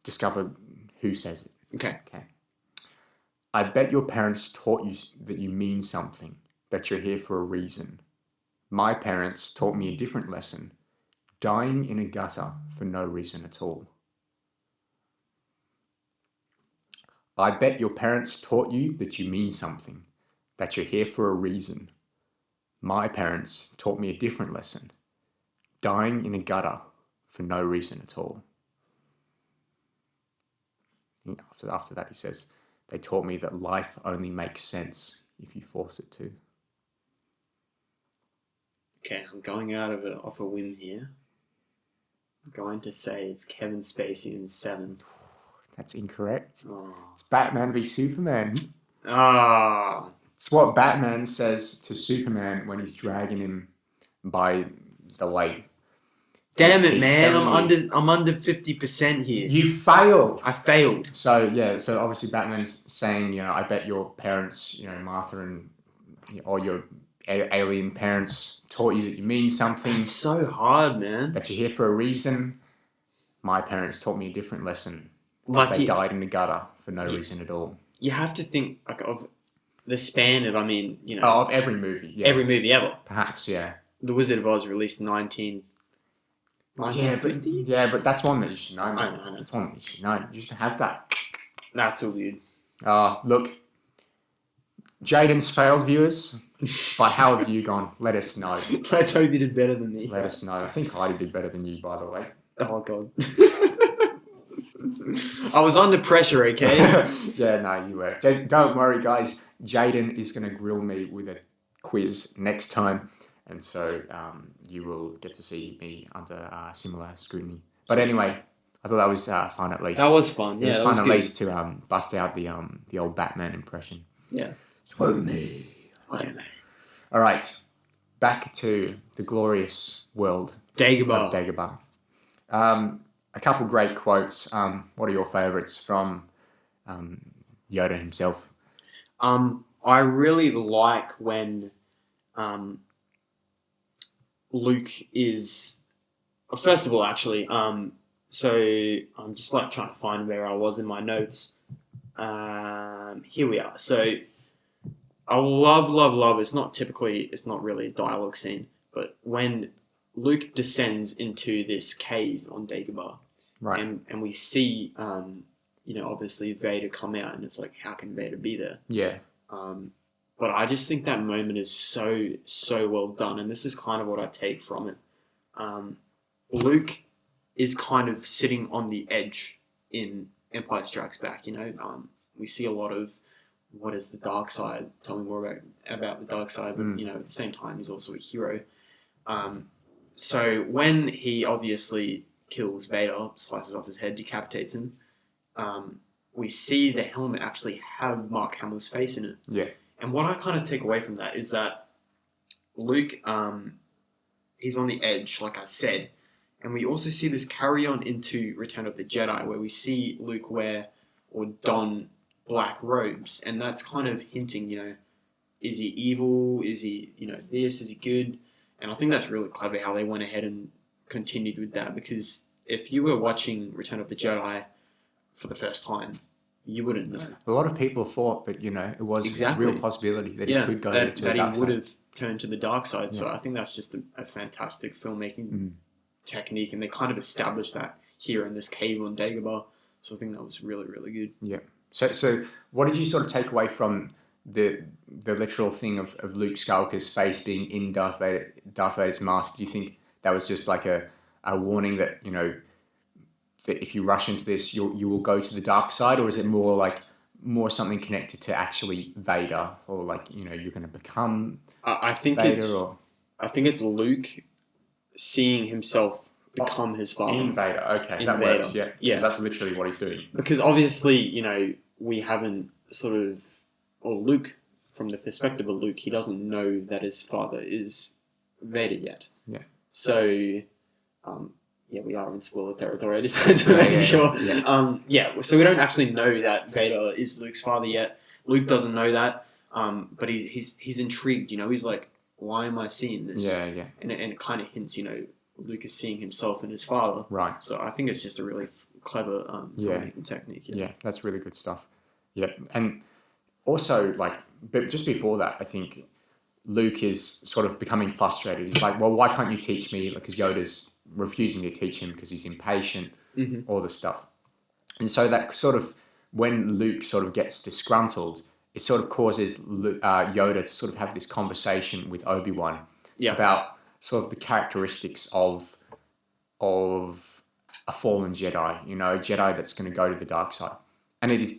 discover who says it. Okay. I bet your parents taught you that you mean something, that you're here for a reason. My parents taught me a different lesson, dying in a gutter for no reason at all. I bet your parents taught you that you mean something, that you're here for a reason. My parents taught me a different lesson, dying in a gutter for no reason at all. After that, he says, they taught me that life only makes sense if you force it to. Okay, I'm going off a whim here. I'm going to say it's Kevin Spacey in Seven. That's incorrect. Oh. It's Batman v Superman. Ah. It's what Batman says to Superman when he's dragging him by the leg. Damn it, He's man! telling I'm under 50% here. You failed. I failed. So obviously Batman's saying, I bet your parents, Martha and or your alien parents taught you that you mean something. It's so hard, man. That you're here for a reason. My parents taught me a different lesson. Like they died in the gutter for no reason at all. You have to think of the span of, of every movie. Yeah. Every movie ever. Perhaps, yeah. The Wizard of Oz released 1950? Yeah, but that's one that you should know, man. I know. That's one that you should know. You should have that. That's all good. Look, Jaden's failed, viewers, but how have you gone? Let us know. Let's hope you did better than me. Let us know. I think Heidi did better than you, by the way. Oh, God. I was under pressure, okay? Yeah, no, you were. Don't worry, guys. Jaden is going to grill me with a quiz next time. And so you will get to see me under similar scrutiny. But anyway, I thought that was fun at least. That was fun. Yeah, It was that fun was at good. least to bust out the old Batman impression. Yeah. Spider-Man. Spider-Man. All right, back to the glorious world Dagobah. of Dagobah. A couple great quotes. What are your favourites from Yoda himself? I really like when Luke is. First of all, actually, so I'm just like trying to find where I was in my notes. Here we are. So I love. It's not really a dialogue scene, but when Luke descends into this cave on Dagobah, Right. and we see, obviously Vader come out, and it's like, how can Vader be there? Yeah. But I just think that moment is so well done, and this is kind of what I take from it. Luke is kind of sitting on the edge in Empire Strikes Back. We see a lot of what is the dark side. Tell me more about the dark side. But at the same time, he's also a hero. So when he obviously kills Vader, slices off his head, decapitates him, we see the helmet actually have Mark Hamill's face in it. Yeah. And what I kind of take away from that is that Luke, he's on the edge, like I said, and we also see this carry on into Return of the Jedi, where we see Luke wear or don black robes, and that's kind of hinting, is he evil? Is he, this? Is he good? And I think that's really clever how they went ahead and continued with that, because if you were watching Return of the Jedi for the first time, you wouldn't know. A lot of people thought that, it was Exactly. a real possibility that he could go to the dark that he would side. have turned to the dark side. So I think that's just a fantastic filmmaking technique, and they kind of established that here in this cave on Dagobah. So I think that was really, really good. Yeah. So what did you sort of take away from the literal thing of Luke Skywalker's face being in Darth Vader's mask? Do you think that was just like a warning that, that if you rush into this, you will go to the dark side, or is it more something connected to actually Vader, or you're going to become I think Vader, I think it's Luke seeing himself become his father. in Vader? Okay, In that Vader. works. Yeah, Yeah. because that's literally what he's doing. Because obviously, we haven't or Luke, from the perspective of Luke, he doesn't know that his father is Vader yet. Yeah. So, we are in spoiler territory. I just had to make sure. Yeah. So we don't actually know that Vader is Luke's father yet. Luke doesn't know that. But he's intrigued. He's like, why am I seeing this? Yeah, yeah. And it kind of hints, Luke is seeing himself and his father. Right. So I think it's just a really clever filmmaking technique. Yeah, that's really good stuff. Yeah, and also but just before that, I think Luke is sort of becoming frustrated. He's like, well, why can't you teach me? Because Yoda's refusing to teach him because he's impatient, all this stuff. And so that sort of, when Luke sort of gets disgruntled, it sort of causes Yoda to sort of have this conversation with Obi-Wan about sort of the characteristics of a fallen Jedi, a Jedi that's going to go to the dark side. And it is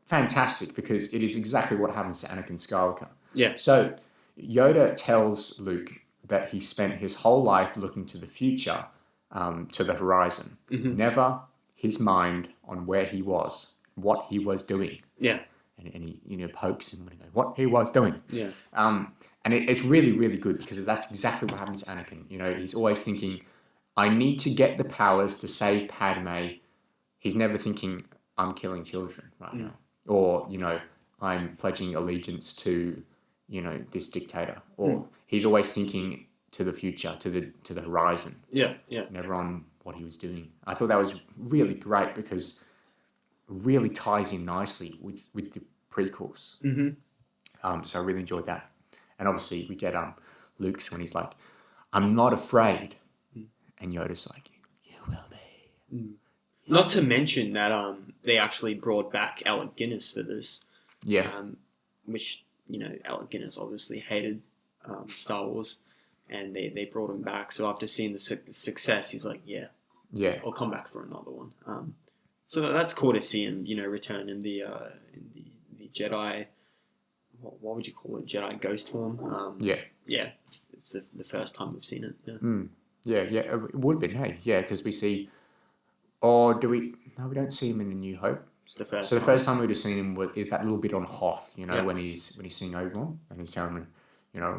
fantastic because it is exactly what happens to Anakin Skywalker. Yeah. So Yoda tells Luke that he spent his whole life looking to the future, to the horizon, never his mind on where he was, what he was doing. Yeah. And he pokes him and goes, what he was doing. Yeah. And it's really, really good because that's exactly what happens to Anakin. He's always thinking, I need to get the powers to save Padme. He's never thinking, I'm killing children right now. Or, I'm pledging allegiance to, this dictator. Or he's always thinking to the future, to the horizon. Yeah. Yeah. Never on what he was doing. I thought that was really great because it really ties in nicely with the prequels. So I really enjoyed that. And obviously we get Luke's when he's like, I'm not afraid. And Yoda's like, you will be. Not to mention that they actually brought back Alec Guinness for this. Yeah. Which, Alec Guinness obviously hated Star Wars, and they brought him back. So after seeing the success, he's like, yeah, I'll come back for another one. So that's cool to see him, return in the Jedi. What would you call it? Jedi ghost form. Yeah. It's the first time we've seen it. Yeah. Yeah, it would have been, hey. Yeah, because we see Or do we? No, we don't see him in A New Hope. It's the first. So the first time we'd have seen him is that little bit on Hoth, Yeah. when he's seeing Obi-Wan and he's telling him,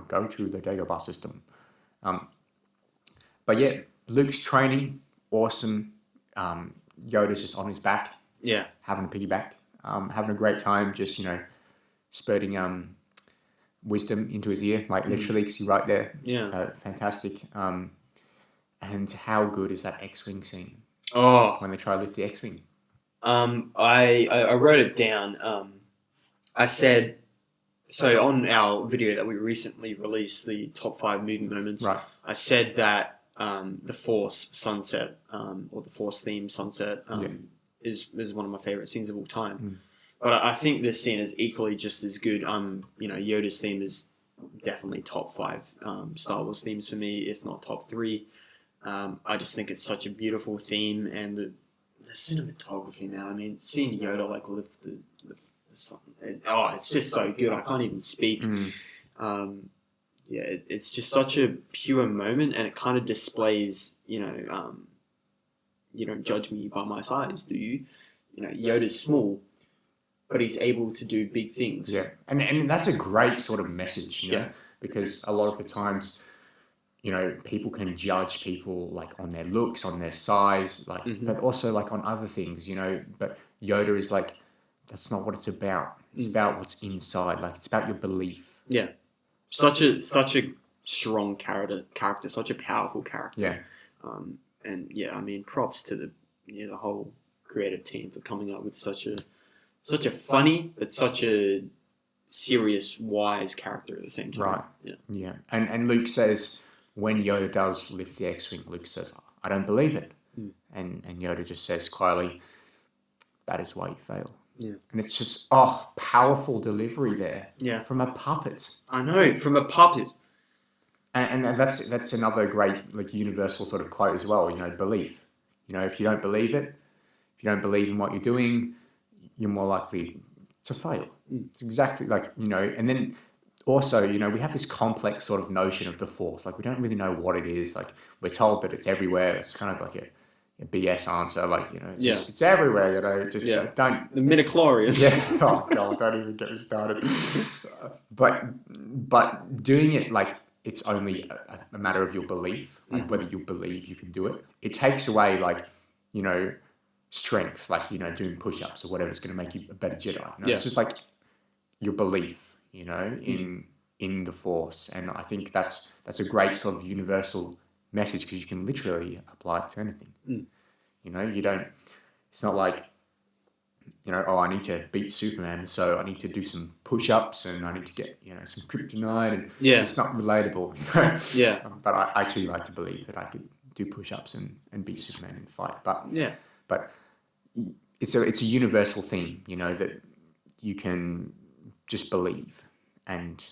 go to the Dagobah system. But yeah, Luke's training, awesome. Yoda's just on his back, Yeah. having a piggyback, having a great time, just spurting wisdom into his ear, like literally, because you're right there. Yeah. So, fantastic. And how good is that X-wing scene Oh. when they try to lift the X-wing? I wrote it down. I said, so on our video that we recently released, the top 5 movie moments, Right. I said that the Force sunset, or the Force theme sunset, is one of my favorite scenes of all time. Mm. But I think this scene is equally just as good. Yoda's theme is definitely top 5 Star Wars themes for me, if not top 3. I just think it's such a beautiful theme, and the cinematography, man. I mean, seeing Yoda lift the sun, it's just so good. I can't even speak. Mm. It's just such a pure moment, and it kind of displays, you don't judge me by my size, do you? Yoda's small, but he's able to do big things. Yeah, and that's a great sort of message, because a lot of the times, people can judge people like on their looks, on their size, like, but also like on other things, But Yoda is like, that's not what it's about. It's about what's inside. Like, it's about your belief. Yeah, such a strong character, such a powerful character. Yeah. And yeah, I mean, props to the whole creative team for coming up with such a funny but such a serious, wise character at the same time. Right. Yeah. Yeah. And Luke says, when Yoda does lift the X-wing, Luke says, I don't believe it. And Yoda just says quietly, that is why you fail. Yeah. And it's just, powerful delivery there. Yeah. From a puppet. I know, from a puppet. And that's another great like universal sort of quote as well, belief. If you don't believe it, if you don't believe in what you're doing, you're more likely to fail. It's exactly like, and then also, we have this complex sort of notion of the Force. Like, we don't really know what it is. Like, we're told that it's everywhere. It's kind of like a BS answer. Like, it's everywhere, don't. The midichlorians. Yeah. Oh, God, don't even get me started. But doing it like it's only a matter of your belief, like whether you believe you can do it. It takes away, like, strength, like, doing push-ups or whatever is going to make you a better Jedi. It's just like your belief, in the Force. And I think that's a great sort of universal message, because you can literally apply it to anything. You don't, it's not like, I need to beat Superman, so I need to do some push-ups and I need to get, some kryptonite, and it's not relatable. Yeah. But I too like to believe that I could do push-ups and beat Superman in a fight. But it's a universal theme, that you can just believe and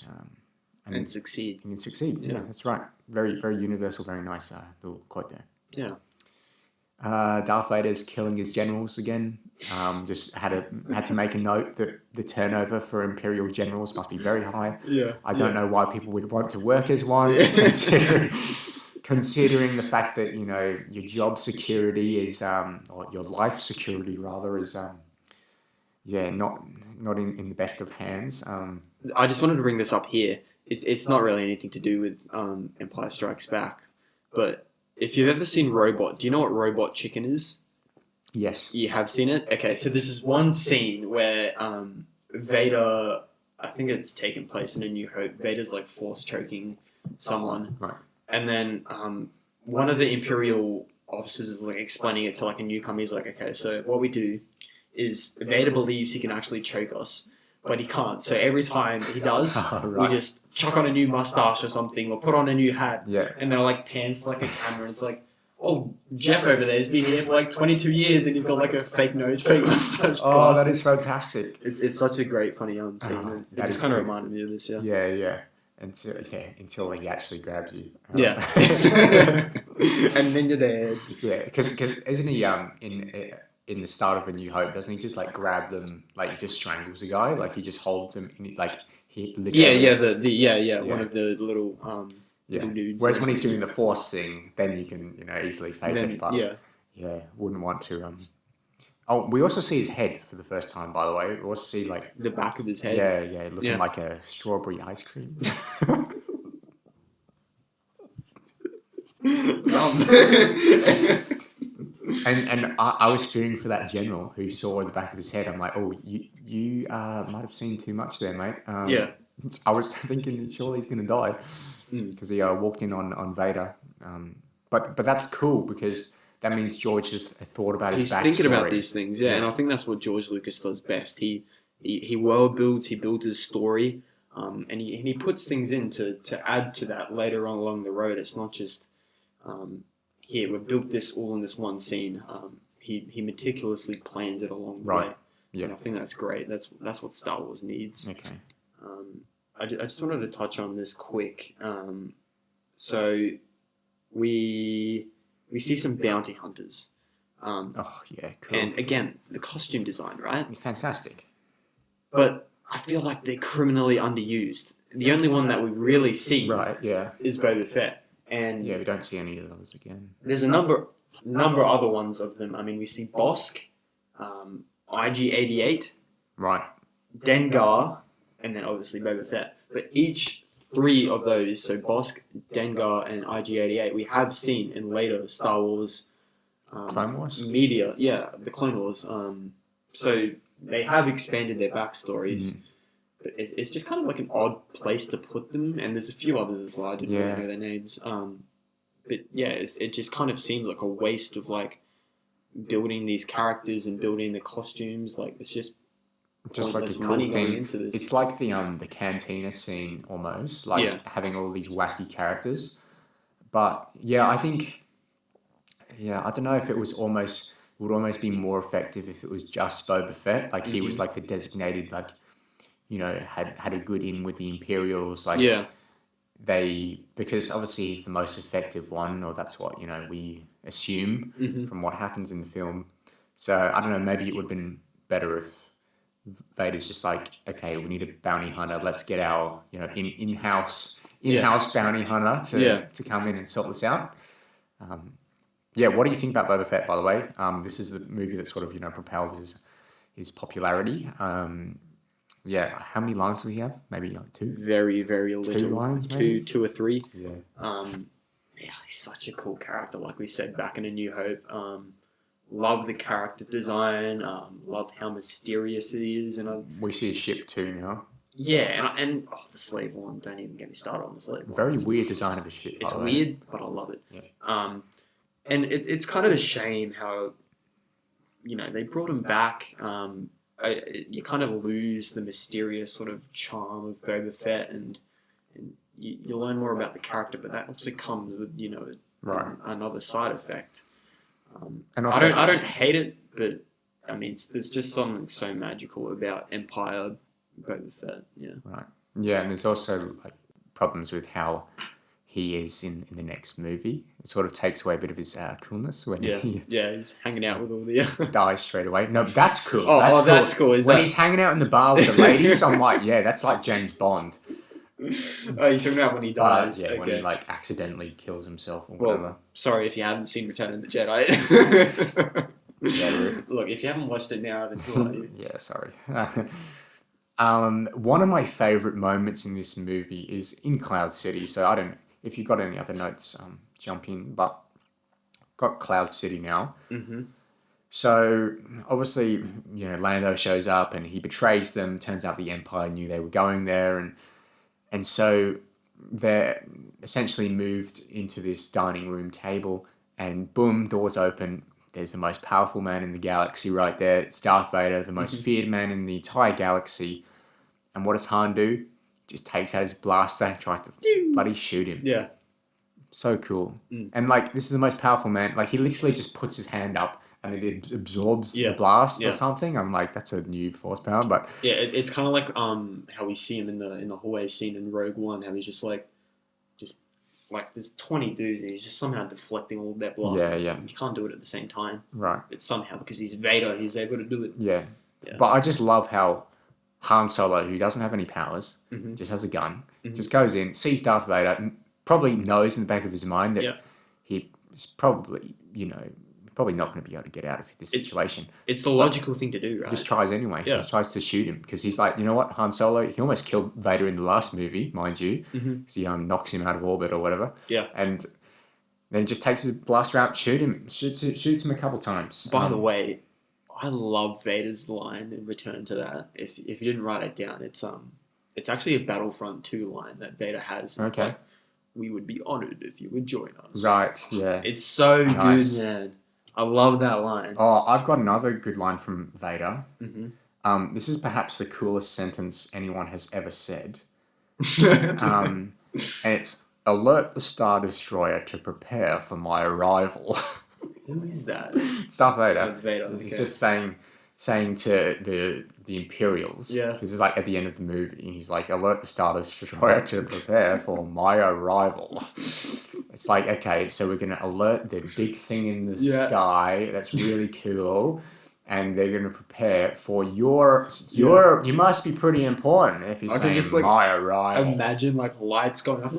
succeed. You can succeed. Yeah, that's right. Very, very universal. Very nice little quote there. Yeah. Darth Vader's killing his generals again. Just had to make a note that the turnover for Imperial generals must be very high. Yeah. I don't know why people would want to work as one, considering the fact that your job security is or your life security rather is not in the best of hands. I just wanted to bring this up here. It's not really anything to do with Empire Strikes Back, but if you've ever seen Robot, do you know what Robot Chicken is? Yes. You have seen it? Okay, so this is one scene where Vader, I think it's taken place in A New Hope, Vader's like force choking someone. Right. And then one of the Imperial officers is like explaining it to like a newcomer. He's like, okay, so what we do is Vader believes he can actually choke us, but he can't. So every time he does, Right. we just chuck on a new mustache or something, or put on a new hat. Yeah. And they're like pans to like a camera, and it's like, oh, Jeff over there has been here for like 22 years, and he's got like a fake nose, fake mustache. Oh, that is fantastic. It's such a greght, funny scene. And it just kind of reminded me of this, yeah. Yeah. Until he actually grabs you. Yeah. And then you're dead. Yeah, because isn't he in the start of A New Hope, doesn't he just like grab them, like just strangles a guy, like he just holds him in, like he literally one of the little little dudes. Whereas when he's doing the Force thing, then you can easily fake it. But yeah, wouldn't want to. Oh, we also see his head for the first time, by the way. We also see like The back of his head. yeah, looking Yeah. like a strawberry ice cream. And I was fearing for that general who saw the back of his head. I'm like, oh, you might have seen too much there, mate. Yeah. I was thinking surely he's gonna die because he walked in on Vader. But that's cool because that means George just thought about his backstory. He's thinking about these things, yeah. And I think that's what George Lucas does best. He world builds, he builds his story, and he puts things in to add to that later on along the road. It's not just here we've built this all in this one scene. He meticulously plans it along the way. Yeah. And I think that's great. That's what Star Wars needs. Okay. I just wanted to touch on this quick. So we see some bounty hunters. Oh yeah, cool. And again, the costume design, right? Fantastic. But I feel like they're criminally underused. The only one that we really see is Boba Fett. And yeah, we don't see any of those again. There's a number other ones of them. I mean, we see Bosk, IG-88, right, Dengar, and then obviously Boba Fett. But each three of those, so Bosk, Dengar, and IG-88, we have seen in later Star Wars Clone Wars media. Yeah, the Clone Wars. So they have expanded their backstories. But it's just kind of like an odd place to put them, and there's a few others as well. I didn't really know their names. But yeah, it just kind of seems like a waste of like building these characters and building the costumes. Like it's just like a cool thing. Into this. It's like the cantina scene almost, like having all these wacky characters. But yeah, I think I don't know if it would almost be more effective if it was just Boba Fett. Like he was like the designated like. Had a good in with the Imperials, because obviously he's the most effective one, or that's what we assume from what happens in the film. So I don't know, maybe it would have been better if Vader's just like, okay, we need a bounty hunter. Let's get our in-house bounty hunter to come in and sort this out. What do you think about Boba Fett, by the way? This is the movie that sort of propelled his popularity. How many lines does he have? Maybe like two? Very, very little. 2 lines, maybe? Two or three. Yeah. He's such a cool character, like we said back in A New Hope. Love the character design. Love how mysterious it is. We see a ship too now. Yeah, and the slave one. Don't even get me started on the slave one. Very weird design of a ship. It's weird, but I love it. Yeah. And it's kind of a shame how, they brought him back. You kind of lose the mysterious sort of charm of Boba Fett, and you learn more about the character, but that also comes with another side effect. And also, I don't hate it, but I mean there's just something so magical about Empire Boba Fett. Yeah. Right. Yeah, and there's also like problems with how he is in the next movie. It sort of takes away a bit of his coolness when he's hanging out with all the dies straight away. No, that's cool. That's cool. He's hanging out in the bar with the ladies, I'm like, that's like James Bond. Oh, you're talking about when he dies? Okay. When he like accidentally kills himself or whatever. Sorry if you haven't seen Return of the Jedi. Look, if you haven't watched it now, then who are you? Yeah, sorry. One of my favorite moments in this movie is in Cloud City. So I don't. If you've got any other notes, jump in. But got Cloud City now. Mm-hmm. So obviously, Lando shows up and he betrays them. Turns out the Empire knew they were going there, and so they're essentially moved into this dining room table. And boom, doors open. There's the most powerful man in the galaxy right there. It's Darth Vader, the most feared man in the entire galaxy. And what does Han do? Just takes out his blaster and tries to bloody shoot him. Yeah. So cool. And like, this is the most powerful man. Like, he literally just puts his hand up and it absorbs the blast or something. I'm like, that's a new force power. But yeah, it's kind of like how we see him in the hallway scene in Rogue One. How he's just like there's 20 dudes and he's just somehow deflecting all of their blasters. Yeah. You can't do it at the same time. Right. But somehow, because he's Vader, he's able to do it. Yeah. But I just love how Han Solo, who doesn't have any powers, just has a gun, just goes in, sees Darth Vader, and probably knows in the back of his mind that he's probably, probably not going to be able to get out of this situation. It's the logical thing to do, right? He just tries anyway. Yeah. He tries to shoot him because he's like, you know what, Han Solo, he almost killed Vader in the last movie, mind you, because he knocks him out of orbit or whatever. Yeah. And then he just takes his blaster out, shoots him a couple times. By the way, I love Vader's line in Return to that. If you didn't write it down, it's actually a Battlefront 2 line that Vader has. And it's Okay. like, we would be honored if you would join us. Right, yeah. It's so Nice. good, man. I love that line. Oh, I've got another good line from Vader. Mm-hmm. This is perhaps the coolest sentence anyone has ever said. Mm-hmm. And it's, alert the Star Destroyer to prepare for my arrival. Who is that? It's Darth Vader. That's Vader. He's okay. just saying to the Imperials, Yeah. because it's like at the end of the movie, and he's like, alert the Star Destroyer to prepare for my arrival. It's like, okay, so we're going to alert the big thing in the sky that's really cool, and they're going to prepare for your you must be pretty important if you're saying just, like, my arrival. Imagine like lights going off.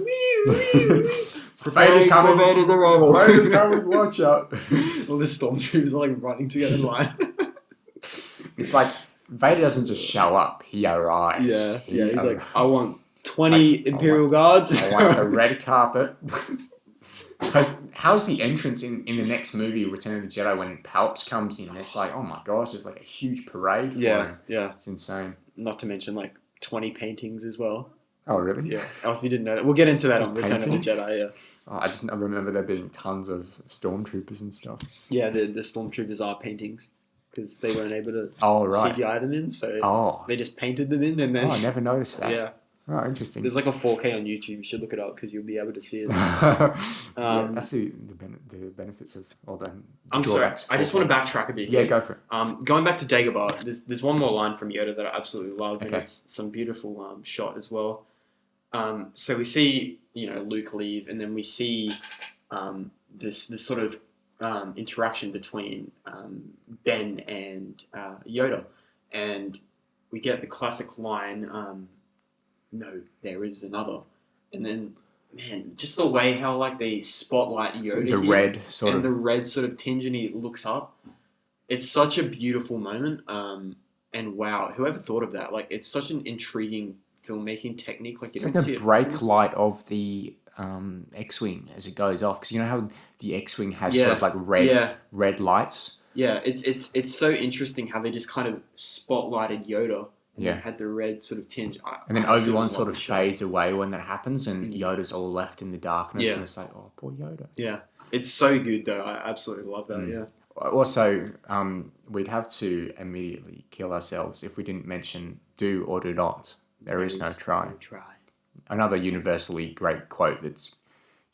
Vader's coming. Vader's arrival. Vader's coming, watch out. All the stormtroopers are like running together in line. It's like Vader doesn't just show up; he arrives. Yeah. He's like, I want It's 20 like, Imperial guards. I want the red carpet. How's the entrance in the next movie, Return of the Jedi, when Palps comes in? It's like, oh my gosh, there's like a huge parade for him. Yeah. It's insane. Not to mention like 20 paintings as well. Oh, really? Yeah. Oh, if you didn't know that, we'll get into that There's on Return of the paintings? Jedi. Yeah. Oh, I remember there being tons of stormtroopers and stuff. Yeah. The stormtroopers are paintings because they weren't able to Oh, right. CGI them in, so Oh. they just painted them in, and then Oh, I never noticed that. yeah. Oh, interesting. There's like a 4K on YouTube. You should look it up because you'll be able to see it. Yeah, that's the benefits of all the I'm sorry. drawbacks. I just want to backtrack a bit Yeah, here. go for it. Going back to Dagobah, there's one more line from Yoda that I absolutely love, and Okay. it's some beautiful shot as well. So we see Luke leave, and then we see this sort of interaction between Ben and Yoda, and we get the classic line, "No, there is another," and then man, just the way how like they spotlight Yoda, The here, red sort and of. the red sort of tinge, and he looks up. It's such a beautiful moment, and wow, whoever thought of that? Like, it's such an intriguing filmmaking technique. Like, you It's don't like see the it brake before. light of the X-wing as it goes off, because you know how the X-wing has Yeah. sort of like red lights. Yeah, it's so interesting how they just kind of spotlighted Yoda. And Yeah. then had the red sort of tinge. And then I absolutely Obi-Wan love sort the of shot. fades away when that happens, and Mm. Yoda's all left in the darkness, Yeah. and it's like, oh, poor Yoda. Yeah, it's so good though. I absolutely love that. Mm. Yeah. Also, we'd have to immediately kill ourselves if we didn't mention "do or do not." There is no try. No try. Another universally great quote that's,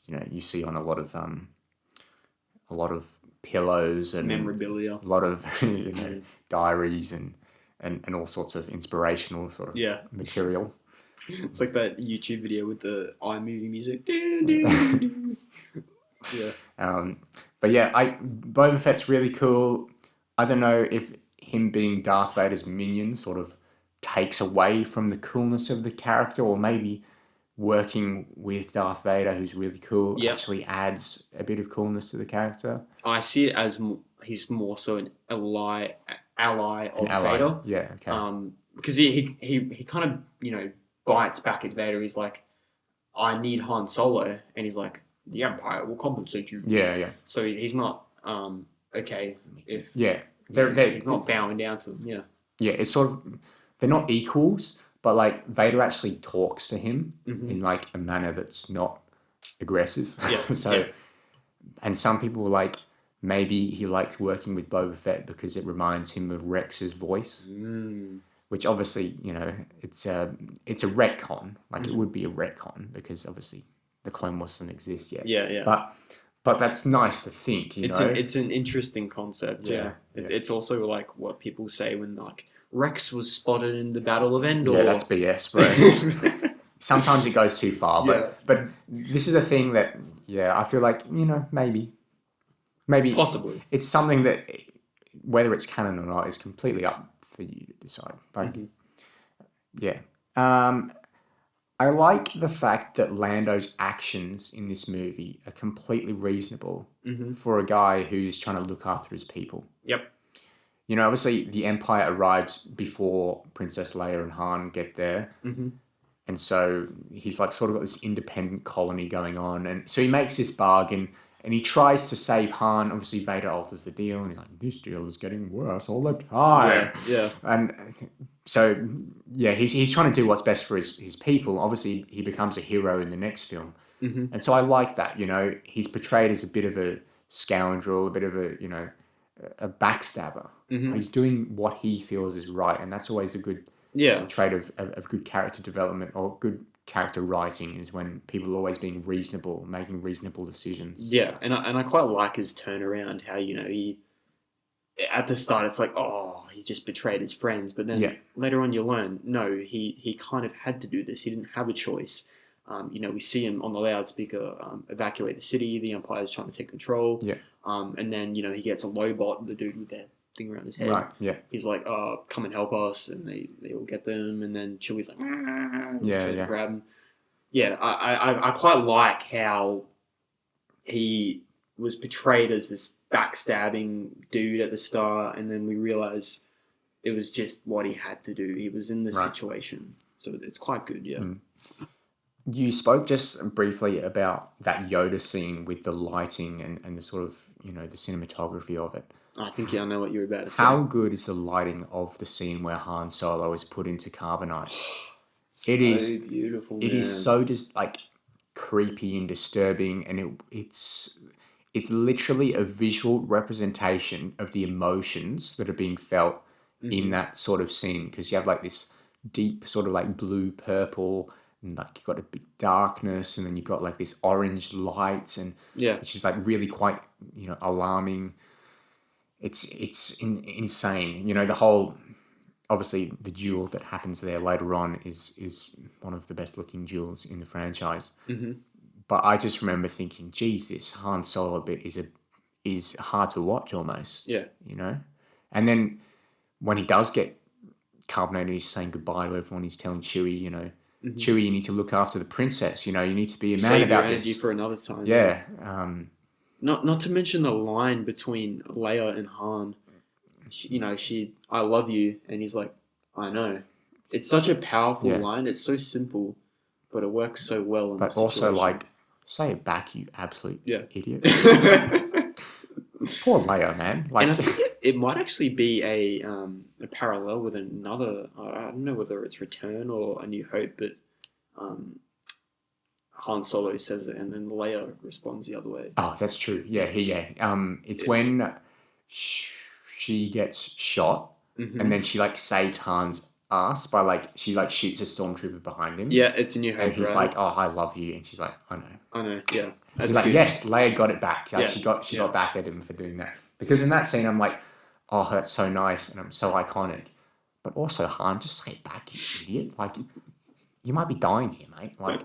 you see on a lot of pillows and Memorabilia. a lot of diaries and all sorts of inspirational sort of Yeah. material. It's like that YouTube video with the iMovie music. Yeah. But yeah, Boba Fett's really cool. I don't know if him being Darth Vader's minion sort of takes away from the coolness of the character, or maybe working with Darth Vader, who's really cool, Yep. actually adds a bit of coolness to the character. I see it as he's more so an ally of An ally. Vader. Yeah, okay. Because he kind of bites back at Vader. He's like, I need Han Solo, and he's like, the Empire will compensate you. Yeah. So he's not okay if Yeah. he's not bowing down to him. Yeah. Yeah, it's sort of, they're not equals, but like Vader actually talks to him Mhm. in like a manner that's not aggressive. Yeah, So, yeah. and some people were like, maybe he likes working with Boba Fett because it reminds him of Rex's voice, which obviously, it's a retcon. Like it would be a retcon because obviously the Clone Wars doesn't exist yet. Yeah. But that's nice to think, It's an interesting concept. Yeah, Yeah. yeah. It's also like what people say when like Rex was spotted in the Battle of Endor. Yeah, that's BS, bro. Sometimes it goes too far, but this is a thing that, I feel like, maybe Possibly. it's something that, whether it's canon or not, is completely up for you to decide. Like, Mhm. yeah. I like the fact that Lando's actions in this movie are completely reasonable for a guy who's trying to look after his people. Yep. You know, obviously the Empire arrives before Princess Leia and Han get there. And so he's like sort of got this independent colony going on. And so he makes this bargain and he tries to save Han. Obviously Vader alters the deal and he's like, this deal is getting worse all the time. Yeah. And so, yeah, he's trying to do what's best for his people. Obviously he becomes a hero in the next film. And so I like that, you know, he's portrayed as a bit of a scoundrel, a bit of a, you know, a backstabber. He's doing what he feels is right. And that's always a good trait of good character development or good character writing is when people are always being reasonable, making reasonable decisions. Yeah, and I quite like his turnaround, how, you know, he, at the start it's like, oh, he just betrayed his friends, but then later on you learn, no, he kind of had to do this. He didn't have a choice. You know, we see him on the loudspeaker evacuate the city. The Empire's trying to take control. Yeah. And then, you know, he gets a Lobot, the dude with that thing around his head. Right, yeah. He's like, oh, come and help us. And they all get them. And then Chewie's like, tries to grab him. Yeah, I quite like how he was portrayed as this backstabbing dude at the start. And then we realize it was just what he had to do. He was in this situation. So it's quite good, yeah. You spoke just briefly about that Yoda scene with the lighting and the sort of, you know, the cinematography of it. I think I know what you're about to say. How good is the lighting of the scene where Han Solo is put into carbonite? It is beautiful. It is so just like creepy and disturbing, and it's literally a visual representation of the emotions that are being felt in that sort of scene, because you have like this deep sort of like blue purple. And like you've got a big darkness, and then you've got like this orange light, and which is like really quite, you know, alarming. It's insane. You know, the whole, obviously the duel that happens there later on is one of the best looking duels in the franchise. But I just remember thinking, geez, this Han Solo bit is hard to watch almost. Yeah, you know, and then when he does get carbonated, he's saying goodbye to everyone. He's telling Chewie, you know. Chewie, you need to look after the princess. You know, you need to be a man Save about your energy this for another time. Yeah. Not to mention the line between Leia and Han. I love you, and he's like, I know. It's such a powerful line. It's so simple, but it works so well. But also, like, say it back, you absolute idiot. Poor Leia, man. Like, and I think it might actually be a parallel with another. I don't know whether it's Return or A New Hope, but Han Solo says it, and then Leia responds the other way. Oh, that's true. Yeah, it's when she gets shot, and then she like saves Han's ass by like she like shoots a stormtrooper behind him. Yeah, it's A New Hope. And he's like, "Oh, I love you," and she's like, "I know." I know. Yeah. She's like, yes, Leia got it back. Like, she got back at him for doing that. Because in that scene, I'm like, oh, that's so nice and I'm so iconic. But also, Han, just say it back, you idiot. Like, you might be dying here, mate. Like,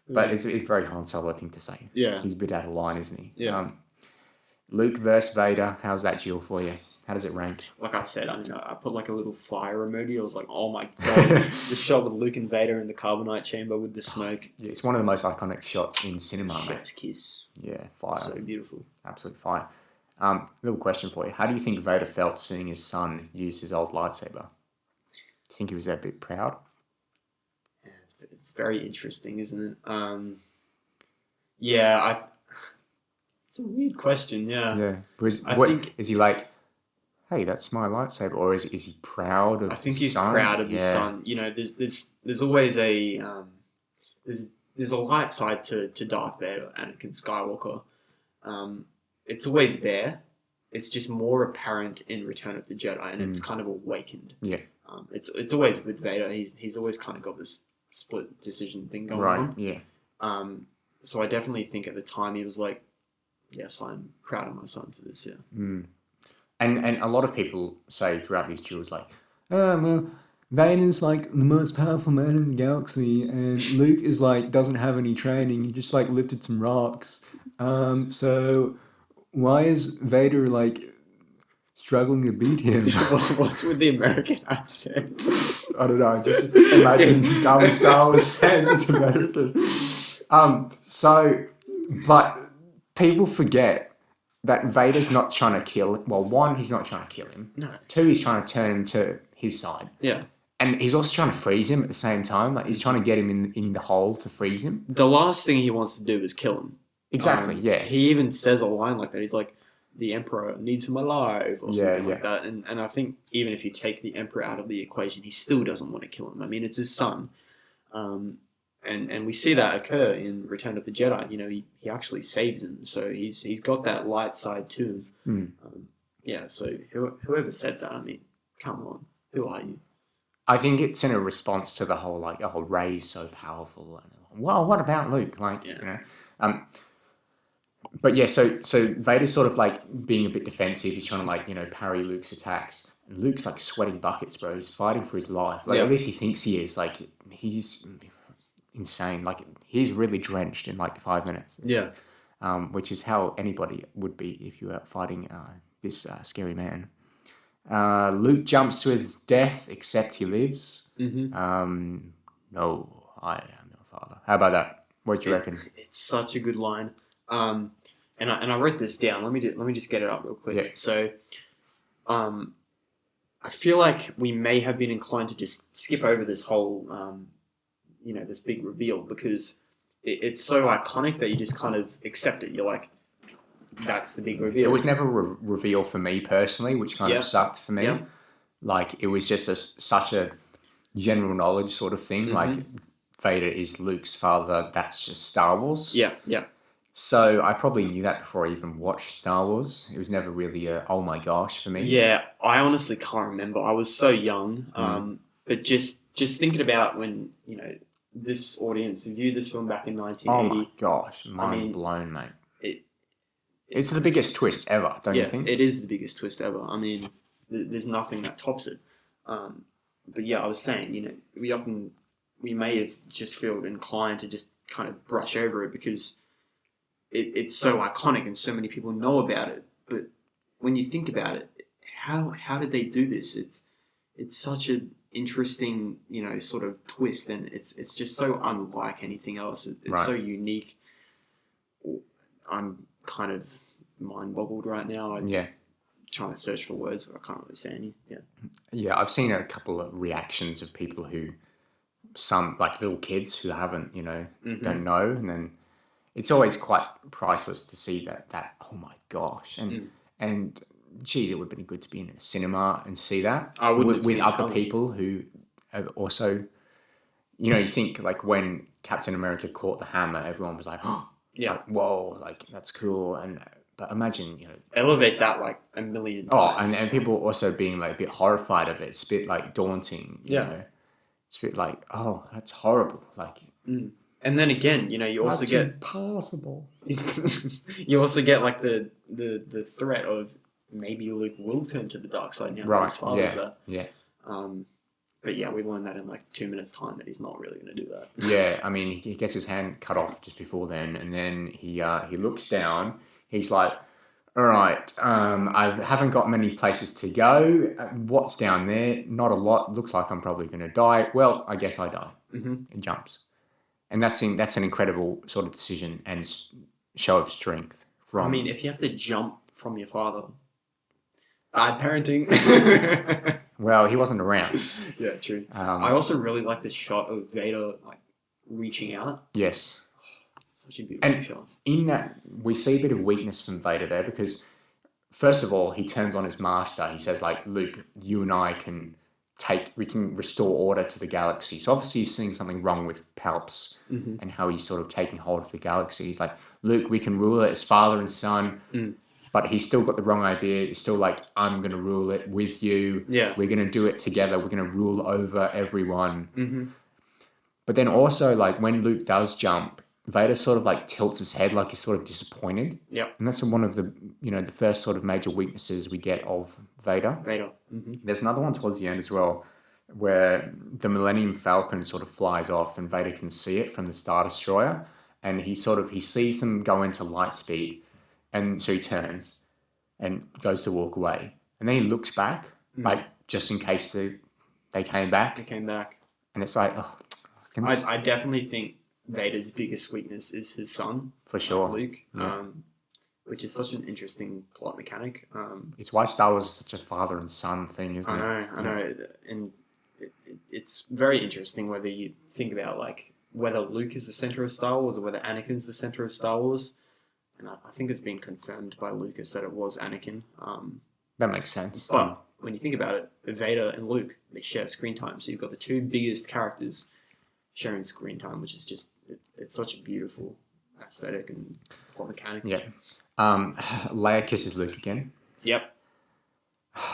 but it's a very Han Solo thing to say. Yeah. He's a bit out of line, isn't he? Yeah. Luke versus Vader, how's that duel for you? How does it rank? Like I said, I put like a little fire emoji. I was like, oh my God. The shot with Luke and Vader in the carbonite chamber with the smoke. Yeah, it's one of the most iconic shots in cinema, mate. Chef's kiss. Yeah, fire. So beautiful. Absolute fire. Little question for you. How do you think Vader felt seeing his son use his old lightsaber? Do you think he was a bit proud? Yeah, it's very interesting, isn't it? It's a weird question, yeah. Yeah. Is he like, hey, that's my lightsaber, or is he proud of his son? I think he's proud of his son. You know, there's always a there's a light side to Darth Vader, Anakin Skywalker. It's always there. It's just more apparent in Return of the Jedi, and it's kind of awakened. Yeah. It's always with Vader. He's always kind of got this split decision thing going on. Right. Yeah. So I definitely think at the time he was like, yes, I'm proud of my son for this. Yeah. Mm. And a lot of people say throughout these duels, like, oh, well, Vader's like the most powerful man in the galaxy, and Luke is like doesn't have any training. He just like lifted some rocks. So why is Vader like struggling to beat him? What's with the American accent? I don't know. Just imagine dumb Star Wars fans as American. But people forget that Vader's not trying to kill. Well, one, he's not trying to kill him. No. Two, he's trying to turn him to his side. Yeah. And he's also trying to freeze him at the same time. Like he's trying to get him in the hole to freeze him. The last thing he wants to do is kill him. Exactly. Yeah. He even says a line like that. He's like, "The Emperor needs him alive," or something like that. And I think even if you take the Emperor out of the equation, he still doesn't want to kill him. I mean, it's his son. And we see that occur in Return of the Jedi. You know, he actually saves him. So he's got that light side to him. So whoever said that, I mean, come on. Who are you? I think it's in a response to the whole, like, oh, Rey's so powerful. Well, what about Luke? Like, you know. But yeah, so Vader's sort of like being a bit defensive. He's trying to like, you know, parry Luke's attacks. And Luke's like sweating buckets, bro. He's fighting for his life. Like at least he thinks he is. Like he's insane. Like he's really drenched in like 5 minutes. Yeah. Which is how anybody would be if you were fighting this scary man. Luke jumps to his death, except he lives. Mm-hmm. No, I am your father. How about that? What do you reckon? It's such a good line. And I wrote this down. Let me just get it up real quick. Yeah. So, I feel like we may have been inclined to just skip over this whole, this big reveal because it's so iconic that you just kind of accept it. You're like, that's the big reveal. It was never a reveal for me personally, which kind of sucked for me. Yep. Like it was just such a general knowledge sort of thing. Mm-hmm. Like Vader is Luke's father. That's just Star Wars. Yeah. So I probably knew that before I even watched Star Wars. It was never really a oh my gosh for me. Yeah, I honestly can't remember. I was so young. But just thinking about when, you know, this audience viewed this film back in 1980. Oh my gosh, mind blown, mate. It's the biggest twist ever, don't you think? It is the biggest twist ever. I mean, there's nothing that tops it. But yeah, I was saying, you know, we may have just felt inclined to just kind of brush over it because it's so iconic and so many people know about it. But when you think about it, how did they do this? It's such an interesting, you know, sort of twist, and it's just so unlike anything else. It's so unique. I'm kind of mind-boggled right now. I'm trying to search for words, but I can't really say any. Yeah, I've seen a couple of reactions of people some like little kids who haven't, you know, don't know, and then it's always quite priceless to see that oh my gosh, and geez, it would have been good to be in a cinema and see that with other people who have also, you know, you think like when Captain America caught the hammer, everyone was like, oh, like, whoa, like that's cool, but imagine, you know, elevate that like a million times. And people also being like a bit horrified of it. It's a bit like daunting, you know. It's a bit like, oh, that's horrible, like. And then again, you know, you also get impossible. You also get like the threat of maybe Luke will turn to the dark side now that his father's there. Yeah. But yeah, we learned that in like 2 minutes time that he's not really going to do that. Yeah, I mean, he gets his hand cut off just before then, and then he looks down. He's like, all right, I haven't got many places to go. What's down there? Not a lot. Looks like I'm probably going to die. Well, I guess I die. And jumps. And that's an incredible sort of decision and show of strength. I mean, if you have to jump from your father, bad parenting. Well, he wasn't around. Yeah, true. I also really like the shot of Vader like reaching out. Yes. Such a beautiful shot. In that, we see a bit of weakness from Vader there because, first of all, he turns on his master. He says, like, Luke, you and I we can restore order to the galaxy. So obviously he's seeing something wrong with Palps and how he's sort of taking hold of the galaxy. He's like, Luke, we can rule it as father and son. But he's still got the wrong idea. He's still like, I'm going to rule it with you. Yeah. We're going to do it together. We're going to rule over everyone. But then also, like, when Luke does jump, Vader sort of like tilts his head like he's sort of disappointed. Yep. And that's one of the, you know, the first sort of major weaknesses we get of Vader. There's another one towards the end as well where the Millennium Falcon sort of flies off and Vader can see it from the Star Destroyer. And he sees them go into light speed. And so he turns and goes to walk away. And then he looks back, like, just in case the they came back, and it's like, oh, I definitely think Vader's biggest weakness is his son, for sure, Luke, yeah. Which is such an interesting plot mechanic. It's why Star Wars is such a father and son thing, isn't it? I know, and it's very interesting whether you think about like whether Luke is the center of Star Wars or whether Anakin's the center of Star Wars. And I think it's been confirmed by Lucas that it was Anakin. That makes sense. But when you think about it, Vader and Luke, they share screen time. So you've got the two biggest characters sharing screen time, which is just, it's such a beautiful aesthetic and plot mechanic. Yeah. Leia kisses Luke again. Yep.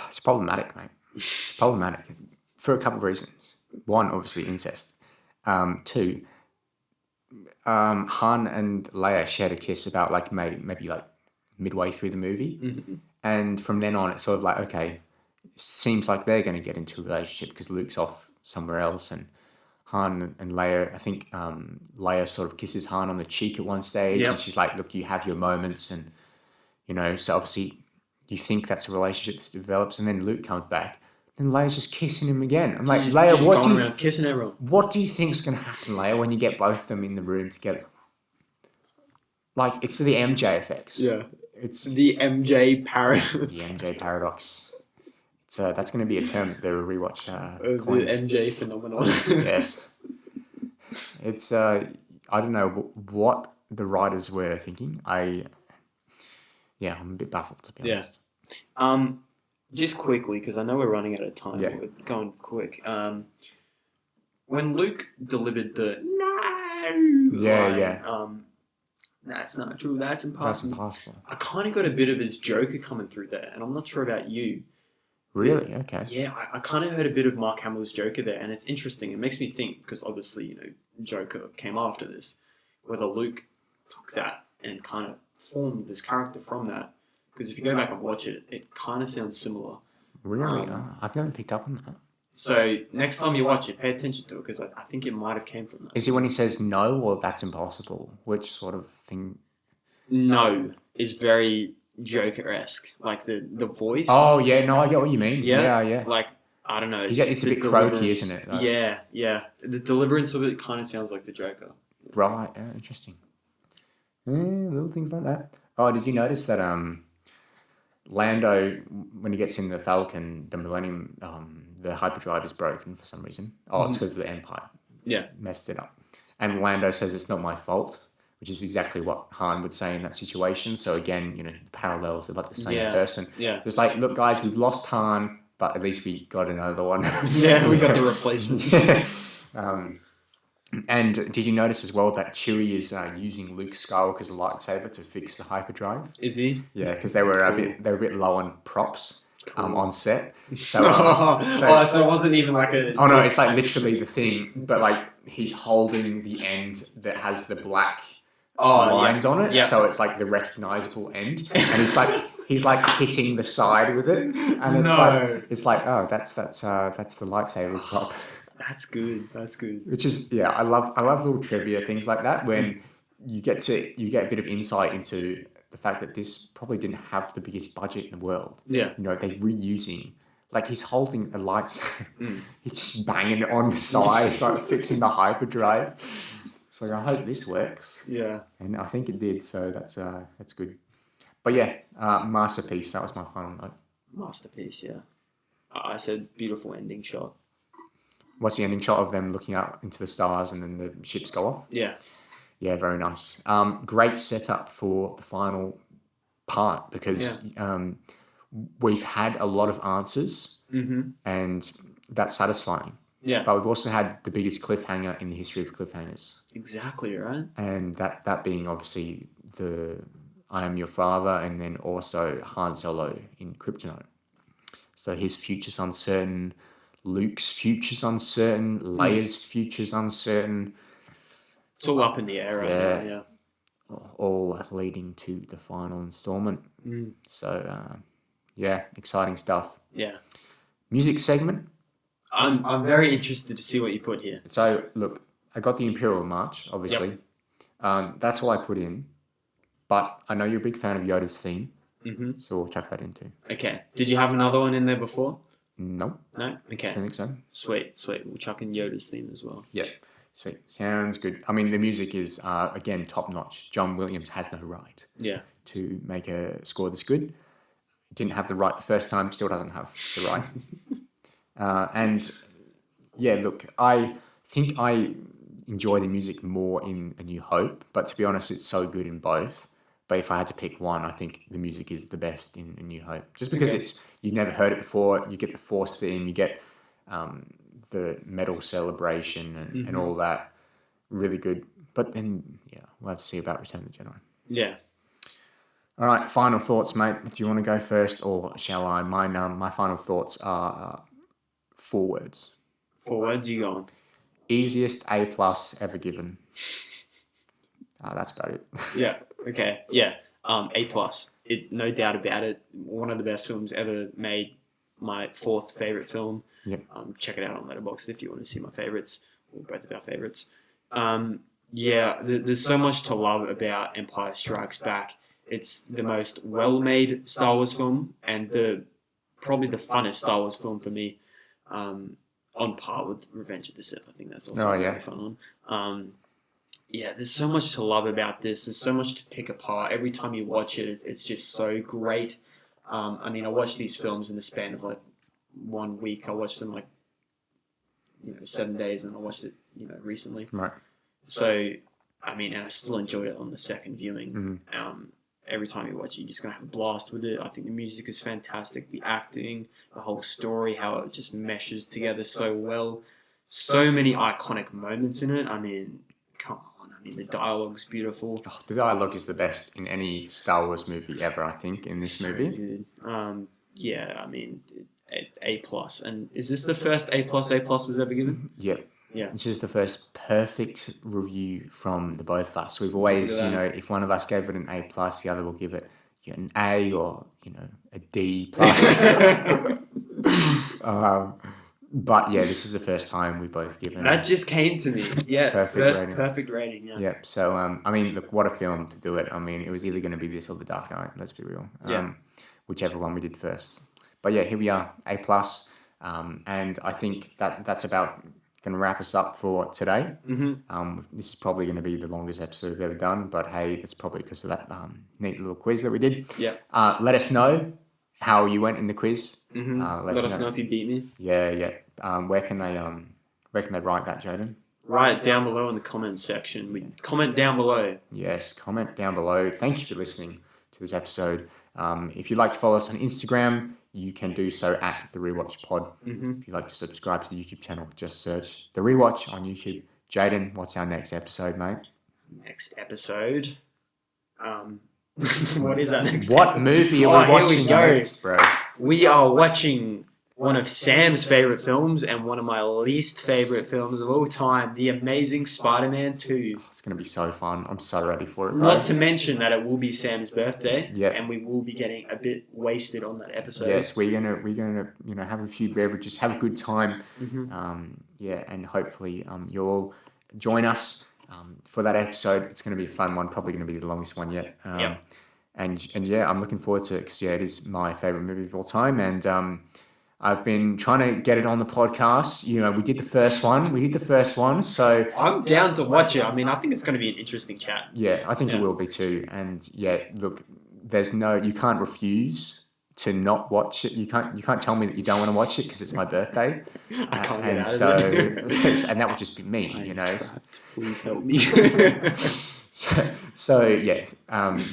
It's problematic, mate. It's problematic for a couple of reasons. One, obviously, incest. Two, Han and Leia shared a kiss about like maybe like midway through the movie, Mm-hmm. and from then on, it's sort of like, okay, seems like they're going to get into a relationship because Luke's off somewhere else, and Han and Leia, I think Leia sort of kisses Han on the cheek at one stage, Yep. and she's like, look, you have your moments, and so obviously you think that's a relationship that develops, and then Luke comes back. And Leia's just kissing him again. I'm like, Leia, Just what going do you around kissing everyone? what do you think's going to happen, Leia, when you get both of them in the room together? Like, it's the MJ effects. Yeah. It's The MJ parrot. the MJ paradox. It's that's going to be a term that the rewatch The coins. MJ phenomenon. Yes. It's I don't know what the writers were thinking. I'm a bit baffled, to be Yeah. honest. Just quickly, because I know we're running out of time. Yeah. We're going quick. When Luke delivered the no line, that's not true, that's impossible. That's impossible. I kind of got a bit of his Joker coming through there, and I'm not sure about you. Really? Okay. Yeah, I kind of heard a bit of Mark Hamill's Joker there, and it's interesting. It makes me think, because obviously, Joker came after this, whether Luke took that and kind of formed this character from that. Because if you go back and watch it, it kind of sounds similar. Really? I've never picked up on that. So next time you watch it, pay attention to it, because I think it might have came from that. Is it when he says no or that's impossible? Which sort of thing? No is very Joker-esque. Like the voice. Oh, yeah. No, I get what you mean. Yeah. Like, I don't know. It's a bit croaky, isn't it? Like, Yeah. The deliverance of it kind of sounds like the Joker. right. Yeah, interesting. Little things like that. Oh, did you notice that Lando, when he gets in the Falcon, the Millennium, the hyperdrive is broken for some reason. Oh, it's because the Empire messed it up. And Lando says it's not my fault, which is exactly what Han would say in that situation. So again, the parallels are like the same person. Yeah. Just like, look, guys, we've lost Han, but at least we got another one. Yeah, we got the replacement. And did you notice as well that Chewie is using Luke Skywalker's lightsaber to fix the hyperdrive? Is he? Yeah, because they were a bit low on props on set. So, so it wasn't even like a. Oh no, it's like literally the thing, but like he's holding the end that has the black lines on it, so it's like the recognizable end, and he's like hitting the side with it, and it's like oh that's the lightsaber prop. That's good. Which is I love little trivia things like that when you get a bit of insight into the fact that this probably didn't have the biggest budget in the world. Yeah. They're reusing, like he's holding a lightsaber, he's just banging it on the side, it's like fixing the hyperdrive. So I hope this works. Yeah. And I think it did, so that's good. But yeah, masterpiece, that was my final note. Masterpiece, yeah. I said beautiful ending shot. What's the ending shot of them looking up into the stars and then the ships go off? Yeah. Yeah, very nice. Great setup for the final part because we've had a lot of answers and that's satisfying. Yeah. But we've also had the biggest cliffhanger in the history of cliffhangers. Exactly, right? And that being obviously the I am your father and then also Han Solo in Kryptonite. So his future's uncertain. Luke's future's uncertain. Leia's future's uncertain. It's all up in the air right now, yeah. All leading to the final installment. So, exciting stuff. Yeah. Music segment. I'm very interested to see what you put here. So, look, I got the Imperial March, obviously. Yep. That's all I put in. But I know you're a big fan of Yoda's theme. So we'll chuck that in too. Okay. Did you have another one in there before? No, No? Okay. I don't think so. Sweet. We'll chuck in Yoda's theme as well. Yeah, sweet. Sounds good. I mean, the music is, again, top-notch. John Williams has no right Yeah. to make a score this good. Didn't have the right the first time, still doesn't have the right. And, yeah, look, I think I enjoy the music more in A New Hope, but to be honest, it's so good in both. But if I had to pick one, I think the music is the best in A New Hope. Just because you've never heard it before, you get the Force theme, you get the metal celebration and all that. Really good. But then, yeah, we'll have to see about Return of the Jedi. Yeah. All right, final thoughts, mate. Do you want to go first or shall I? My final thoughts are 4 words. 4 words, you go on. Easiest A+ ever given. That's about it. Yeah. Okay. Yeah. A+. No doubt about it. One of the best films ever made. My 4th favorite film. Yep. Check it out on Letterboxd if you want to see my favorites or both of our favorites. Yeah. There's so much to love about Empire Strikes Back. It's the most well-made Star Wars film and probably the funnest Star Wars film for me. On par with Revenge of the Sith. I think that's also really fun on. Yeah, there's so much to love about this. There's so much to pick apart. Every time you watch it, it's just so great. I mean, I watched these films in the span of like 1 week. I watched them 7 days, and I watched it, recently. Right. So, I mean, and I still enjoyed it on the second viewing. Mm-hmm. Every time you watch it, you're just going to have a blast with it. I think the music is fantastic. The acting, the whole story, how it just meshes together so well. So many iconic moments in it. I mean, come on. I mean, the dialogue's beautiful. Oh, the dialogue is the best in any Star Wars movie ever, I think, in this movie. Good. Yeah, I mean, A+. And is this the first A+ was ever given? Yep. Yeah. This is the first perfect review from the both of us. We've always, if one of us gave it an A+, the other will give it an A or, a D+. But yeah, this is the first time we've both given. That just came to me. Yeah, perfect rating. Yeah. Yep. So I mean, look, what a film to do it. I mean, it was either going to be this or The Dark Knight. Let's be real. Whichever one we did first. But yeah, here we are, A+. And I think that's about going to wrap us up for today. Mm-hmm. This is probably going to be the longest episode we've ever done. But hey, that's probably because of that neat little quiz that we did. Yeah. Let us know how you went in the quiz. Mm-hmm. Let us know if you beat me. Yeah. Where can they write that, Jaden? Write it down below in the comments section. Comment down below. Yes, comment down below. Thank you for listening to this episode. If you'd like to follow us on Instagram, you can do so at The Rewatch Pod. Mm-hmm. If you'd like to subscribe to the YouTube channel, just search The Rewatch on YouTube. Jaden, what's our next episode, mate? Next episode. What is our next What episode? movie are we watching next, bro? We are watching one of Sam's favorite films and one of my least favorite films of all time, The Amazing Spider-Man 2. It's going to be so fun. I'm so ready for it, bro. Not to mention that it will be Sam's birthday, Yeah. and we will be getting a bit wasted on that episode. Yes, we're gonna have a few beverages, have a good time. Mm-hmm. And hopefully you'll all join us for that episode. It's going to be a fun one, probably going to be the longest one yet. And yeah, I'm looking forward to it because it is my favorite movie of all time. And I've been trying to get it on the podcast. We did the first one. So I'm down to watch it. I mean, I think it's going to be an interesting chat. yeah, I think it will be too. And yeah, look, you can't refuse to not watch it. You can't tell me that you don't want to watch it because it's my birthday. I can't get and out so of it. and that would just be me, Please help me. So yeah,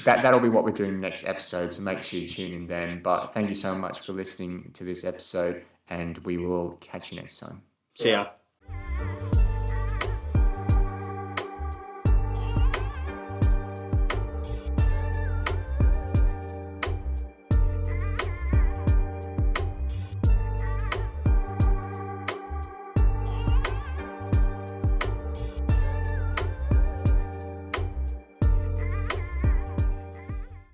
that'll be what we're doing next episode. So make sure you tune in then. But thank you so much for listening to this episode, and we will catch you next time. See ya.